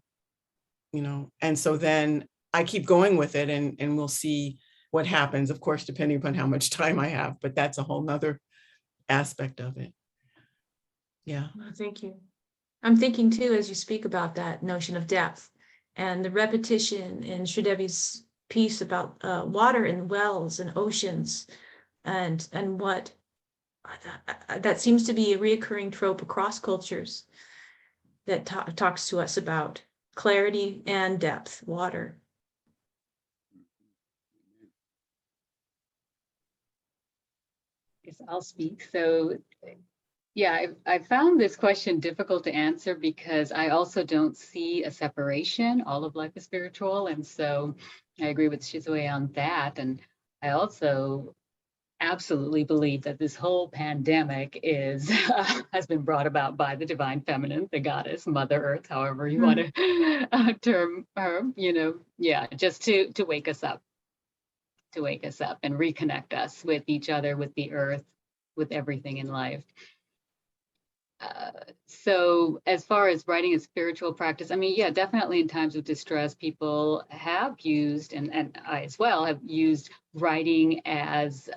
you know, and so then I keep going with it, and we'll see what happens, of course, depending upon how much time I have, but that's a whole nother aspect of it. Yeah. Well, thank you. I'm thinking too, as you speak about that notion of depth and the repetition in Sridevi's piece about water and wells and oceans, and what that seems to be a reoccurring trope across cultures that talks to us about clarity and depth, water. Yes, I'll speak. So yeah, I found this question difficult to answer because I also don't see a separation. All of life is spiritual. And so I agree with Shizue on that. And I also absolutely believe that this whole pandemic is has been brought about by the divine feminine, the goddess, Mother Earth, however you want to term her, you know, yeah, just to wake us up, and reconnect us with each other, with the earth, with everything in life. So as far as writing a spiritual practice, I mean, yeah, definitely in times of distress, people have used, and I as well have used writing as,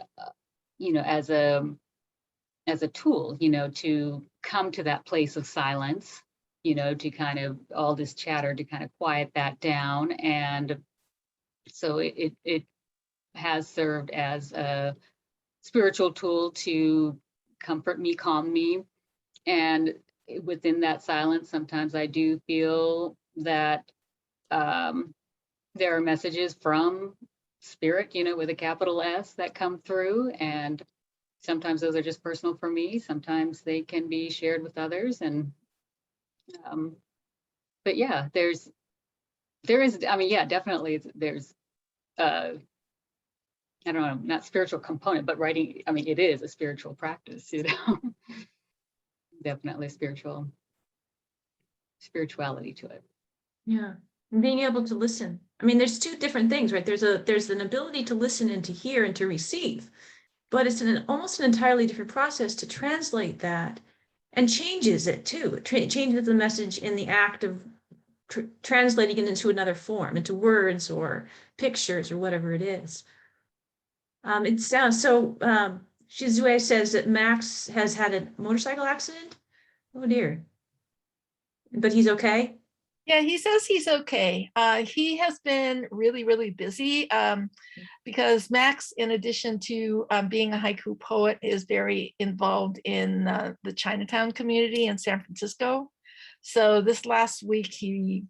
as a tool, to come to that place of silence, to kind of all this chatter to kind of quiet that down. And so it has served as a spiritual tool to comfort me, calm me. And within that silence, sometimes I do feel that there are messages from spirit, with a capital S, that come through. And sometimes those are just personal for me. Sometimes they can be shared with others. And, but yeah, there is, I mean, yeah, definitely there's, I don't know, not spiritual component, but writing, I mean, it is a spiritual practice, definitely spirituality to it. Yeah, and being able to listen. I mean, there's two different things, right? There's an ability to listen and to hear and to receive, but it's almost an entirely different process to translate that, and changes it too. It changes the message in the act of translating it into another form, into words or pictures or whatever it is. It sounds so. Shizue says that Max has had a motorcycle accident. Oh dear. But he's okay. Yeah, he says he's okay. He has been really, really busy because Max, in addition to being a haiku poet, is very involved in the Chinatown community in San Francisco. So this last week, he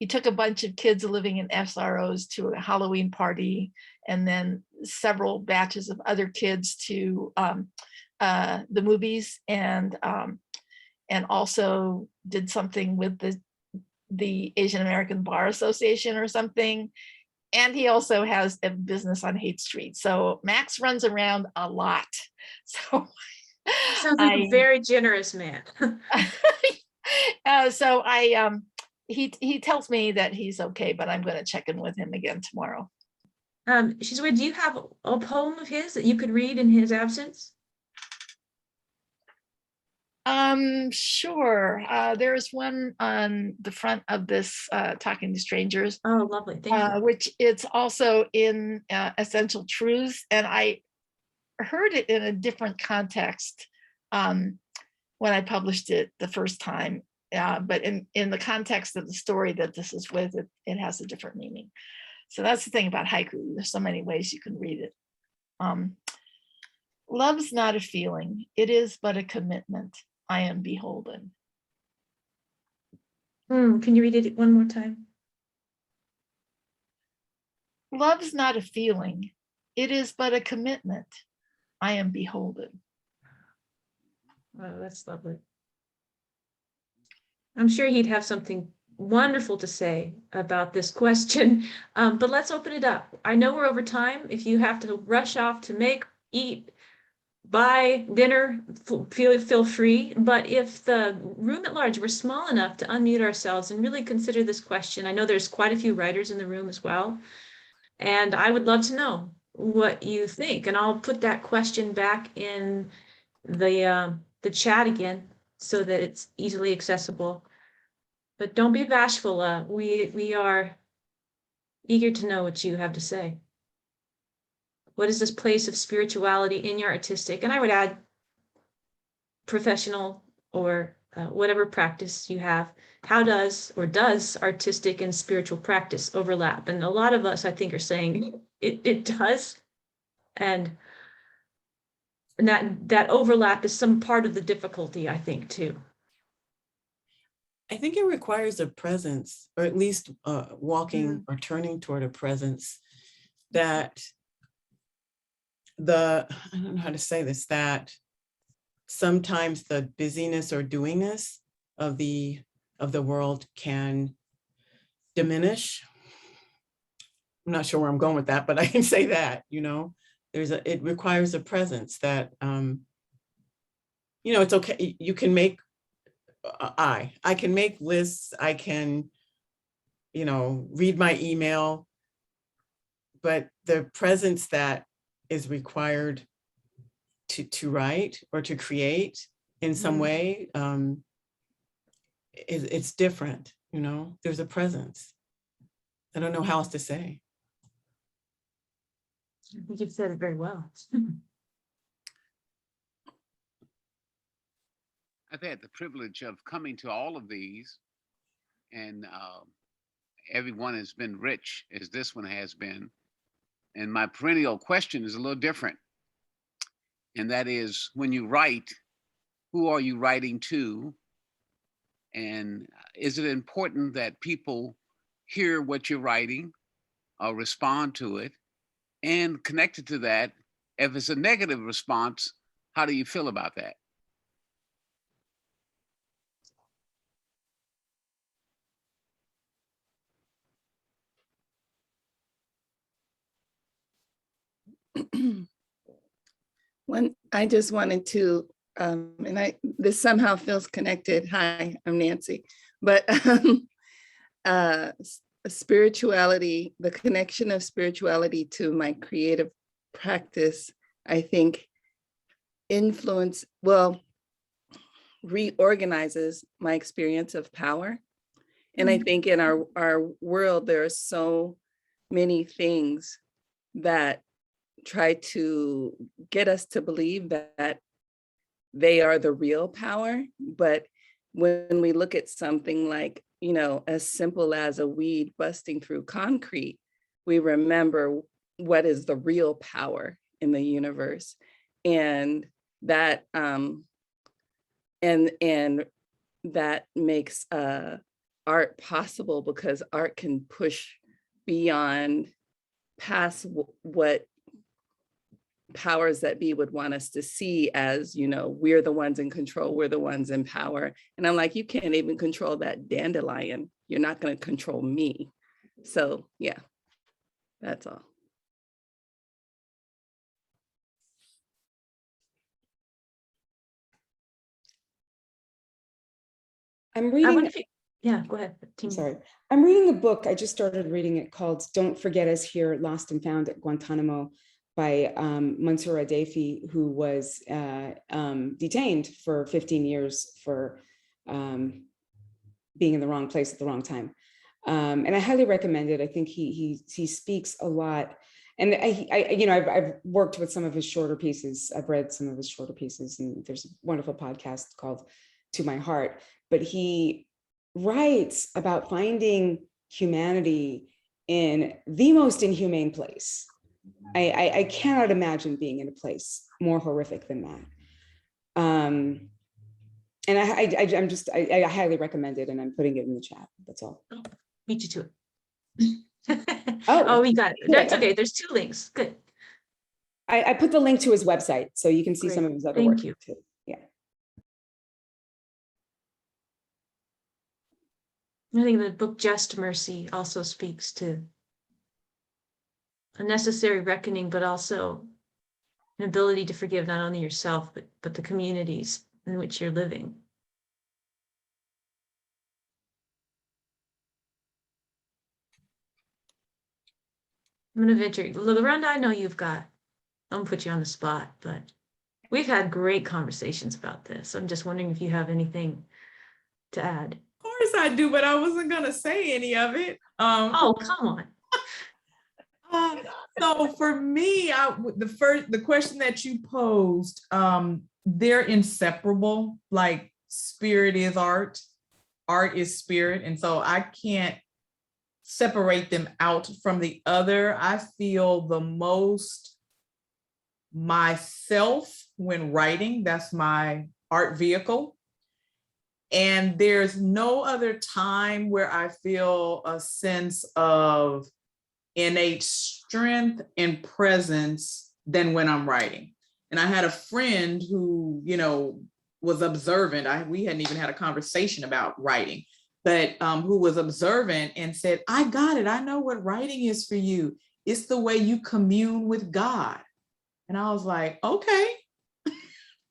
took a bunch of kids living in SROs to a Halloween party, and then several batches of other kids to the movies, and also did something with the Asian American Bar Association or something. And he also has a business on Haight Street. So Max runs around a lot. So Sounds like a very generous man. He tells me that he's okay, but I'm going to check in with him again tomorrow. Shizue, do you have a poem of his that you could read in his absence? Sure. There's one on the front of this Talking to Strangers. Oh, lovely. Thank you. Which it's also in Essential Truths. And I heard it in a different context when I published it the first time. But in the context of the story that this is with, it has a different meaning. So that's the thing about haiku. There's so many ways you can read it. Love's not a feeling. It is but a commitment. I am beholden. Can you read it one more time? Love's not a feeling. It is but a commitment. I am beholden. Oh, that's lovely. I'm sure he'd have something wonderful to say about this question, but let's open it up. I know we're over time. If you have to rush off to make, eat, buy dinner, feel free. But if the room at large were small enough to unmute ourselves and really consider this question, I know there's quite a few writers in the room as well, and I would love to know what you think. And I'll put that question back in the chat again so that it's easily accessible. But don't be bashful. We are eager to know what you have to say. What is this place of spirituality in your artistic, and I would add professional or whatever practice you have, how does artistic and spiritual practice overlap? And a lot of us, I think, are saying it does. And that overlap is some part of the difficulty, I think, too. I think it requires a presence, or at least walking or turning toward a presence that I don't know how to say this, that sometimes the busyness or doingness of the world can diminish. I'm not sure where I'm going with that, but I can say that, it requires a presence that, it's okay. You can make, I can make lists. I can, read my email, but the presence that is required to write or to create in some way, it's different, you know, there's a presence. I don't know how else to say. I think you've said it very well. I've had the privilege of coming to all of these, and everyone has been rich as this one has been. And my perennial question is a little different. And that is, when you write, who are you writing to? And is it important that people hear what you're writing or respond to it? And connected to that, if it's a negative response, how do you feel about that? I just wanted to, this somehow feels connected. Hi, I'm Nancy. But spirituality, the connection of spirituality to my creative practice, I think reorganizes my experience of power. And I think in our world, there are so many things that try to get us to believe that they are the real power. But when we look at something like, you know, as simple as a weed busting through concrete, we remember what is the real power in the universe. And that and that makes art possible, because art can push beyond past what powers that be would want us to see as, you know, we're the ones in control, we're the ones in power. And I'm like, you can't even control that dandelion. You're not going to control me. So yeah, that's all. I'm I reading, wonder if you, yeah, go ahead. Tamina. sorry. I'm reading a book. I just started reading it called Don't Forget Us Here, Lost and Found at Guantanamo by Mansour Adeyfi, who was detained for 15 years for being in the wrong place at the wrong time. And I highly recommend it. I think he speaks a lot. And I've worked with some of his shorter pieces. I've read some of his shorter pieces, and there's a wonderful podcast called To My Heart. But he writes about finding humanity in the most inhumane place. I cannot imagine being in a place more horrific than that. And I highly recommend it, and I'm putting it in the chat. That's all. Oh, beat you to it. Oh, we got it. That's okay. There's 2 links. Good. I put the link to his website, so you can see Great. some of his other Thank work you. too. Yeah. I think the book Just Mercy also speaks to a necessary reckoning, but also an ability to forgive not only yourself, but the communities in which you're living. I'm going to venture, Lorenda, I know you've got, I'm going to put you on the spot, but we've had great conversations about this. I'm just wondering if you have anything to add. Of course I do, but I wasn't gonna say any of it. Oh, come on. So for me, the question that you posed, they're inseparable. Like spirit is art, art is spirit, and so I can't separate them out from the other. I feel the most myself when writing. That's my art vehicle. And there's no other time where I feel a sense of innate strength and presence than when I'm writing. And I had a friend who, you know, was observant. We hadn't even had a conversation about writing, but who was observant and said, I got it. I know what writing is for you. It's the way you commune with God. And I was like, okay,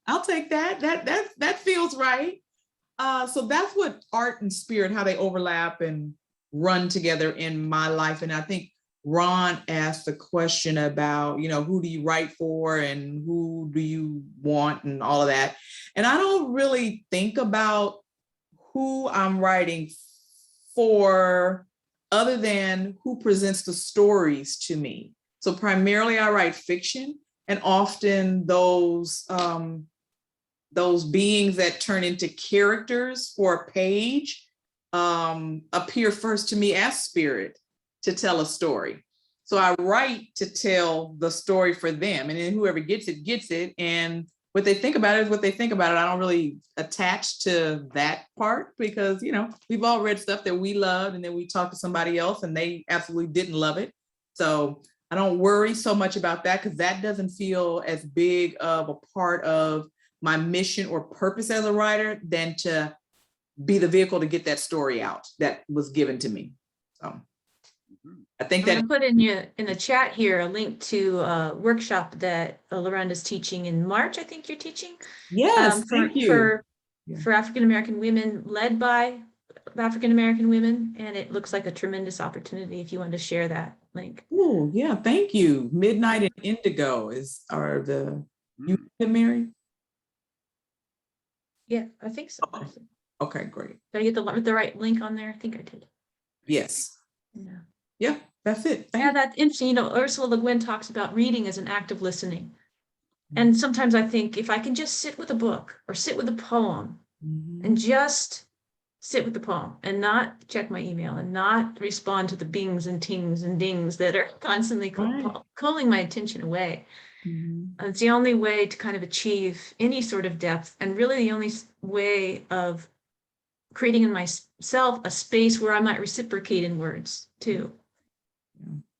I'll take that. That feels right. So that's what art and spirit, how they overlap and run together in my life. And I think Ron asked a question about, who do you write for and who do you want and all of that. And I don't really think about who I'm writing for other than who presents the stories to me. So primarily I write fiction, and often those beings that turn into characters for a page appear first to me as spirit to tell a story. So I write to tell the story for them, and then whoever gets it, gets it. And what they think about it is what they think about it. I don't really attach to that part because, we've all read stuff that we loved, and then we talk to somebody else and they absolutely didn't love it. So I don't worry so much about that because that doesn't feel as big of a part of my mission or purpose as a writer than to be the vehicle to get that story out that was given to me. So I think I'm that gonna put in the chat here a link to a workshop that Lorenda's teaching in March. I think you're teaching. yes, thank you. For African-American women, led by African-American women, and it looks like a tremendous opportunity if you want to share that link. Oh, yeah, thank you. Midnight and Indigo are the you Mary? Yeah, I think so. Oh, okay, great. Did I get the right link on there? I think I did. Yes. Yeah. Yeah, that's it. Yeah, that's interesting. Ursula Le Guin talks about reading as an act of listening. And sometimes I think if I can just sit with a book or sit with a poem and just sit with the poem and not check my email and not respond to the bings and tings and dings that are constantly pulling my attention away. It's the only way to kind of achieve any sort of depth, and really the only way of creating in myself a space where I might reciprocate in words too.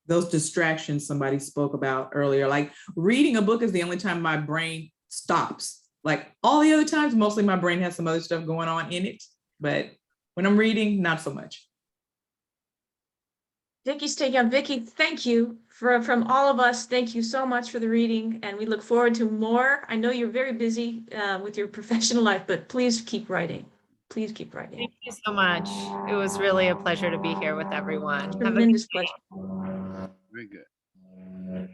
Those distractions somebody spoke about earlier, like reading a book is the only time my brain stops. Like all the other times, mostly my brain has some other stuff going on in it, but when I'm reading, not so much. Vicky's taking on. Vicky, thank you from all of us. Thank you so much for the reading, and we look forward to more. I know you're very busy with your professional life, but please keep writing. Please keep writing. Thank you so much. It was really a pleasure to be here with everyone. Tremendous pleasure. Very good.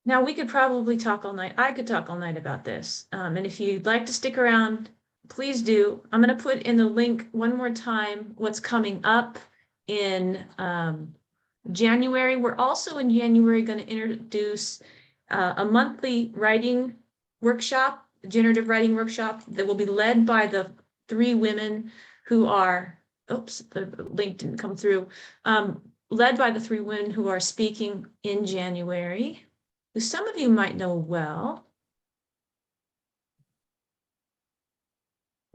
Now we could probably talk all night. I could talk all night about this. And if you'd like to stick around, please do. I'm going to put in the link one more time what's coming up in January. We're also in January going to introduce a monthly writing workshop, generative writing workshop that will be led by the 3 women who are, oops, the link didn't come through, led by the 3 women who are speaking in January, who some of you might know well.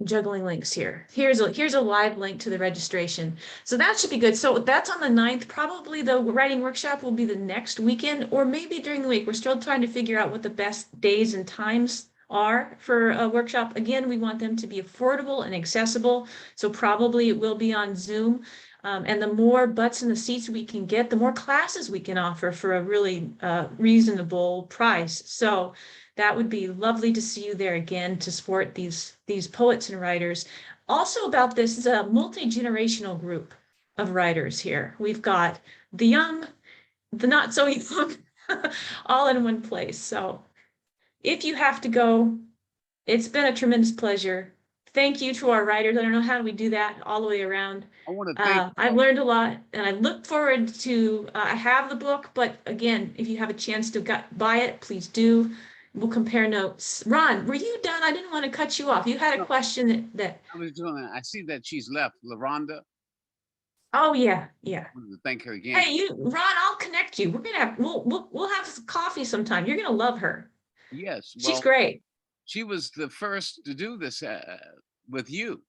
Juggling links here. Here's a live link to the registration. So that should be good. So that's on the 9th. Probably the writing workshop will be the next weekend or maybe during the week. We're still trying to figure out what the best days and times are for a workshop. Again, we want them to be affordable and accessible. So probably it will be on Zoom. And the more butts in the seats we can get, the more classes we can offer for a really reasonable price. So that would be lovely to see you there again to support these poets and writers. Also about this is a multi-generational group of writers here. We've got the young, the not so young, all in one place. So if you have to go, it's been a tremendous pleasure. Thank you to our writers. I don't know how we do that all the way around. I want to thank I've learned a lot, and I look forward to, I have the book, but again, if you have a chance to buy it, please do. We'll compare notes. Ron, were you done? I didn't want to cut you off. You had a question that I was doing that. I see that she's left. LaRonda. oh yeah. I wanted to thank her again. Hey, Ron, I'll connect you. We're gonna have, we'll have coffee sometime. You're gonna love her. Yes. She's great. She was the first to do this with you.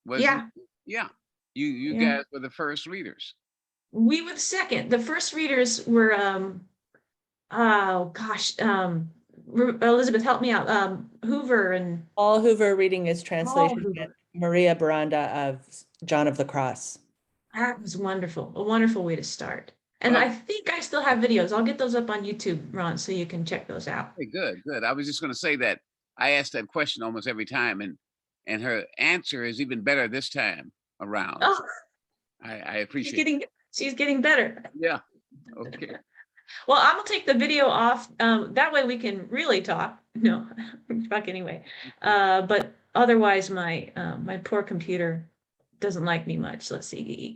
Yeah. Yeah. You guys were the first readers. We were the second. The first readers were, oh gosh, Elizabeth, help me out. Hoover and All Hoover reading is translation by Maria Baranda of John of the Cross. that was wonderful. A wonderful way to start. And I think I still have videos. I'll get those up on YouTube, Ron, so you can check those out. Hey, good. I was just going to say that I ask that question almost every time, and her answer is even better this time around. Oh, I appreciate it. She's getting better. Yeah. Okay. Well, I'm gonna take the video off. That way we can really talk. No, talk anyway. But otherwise, my poor computer doesn't like me much. Let's see.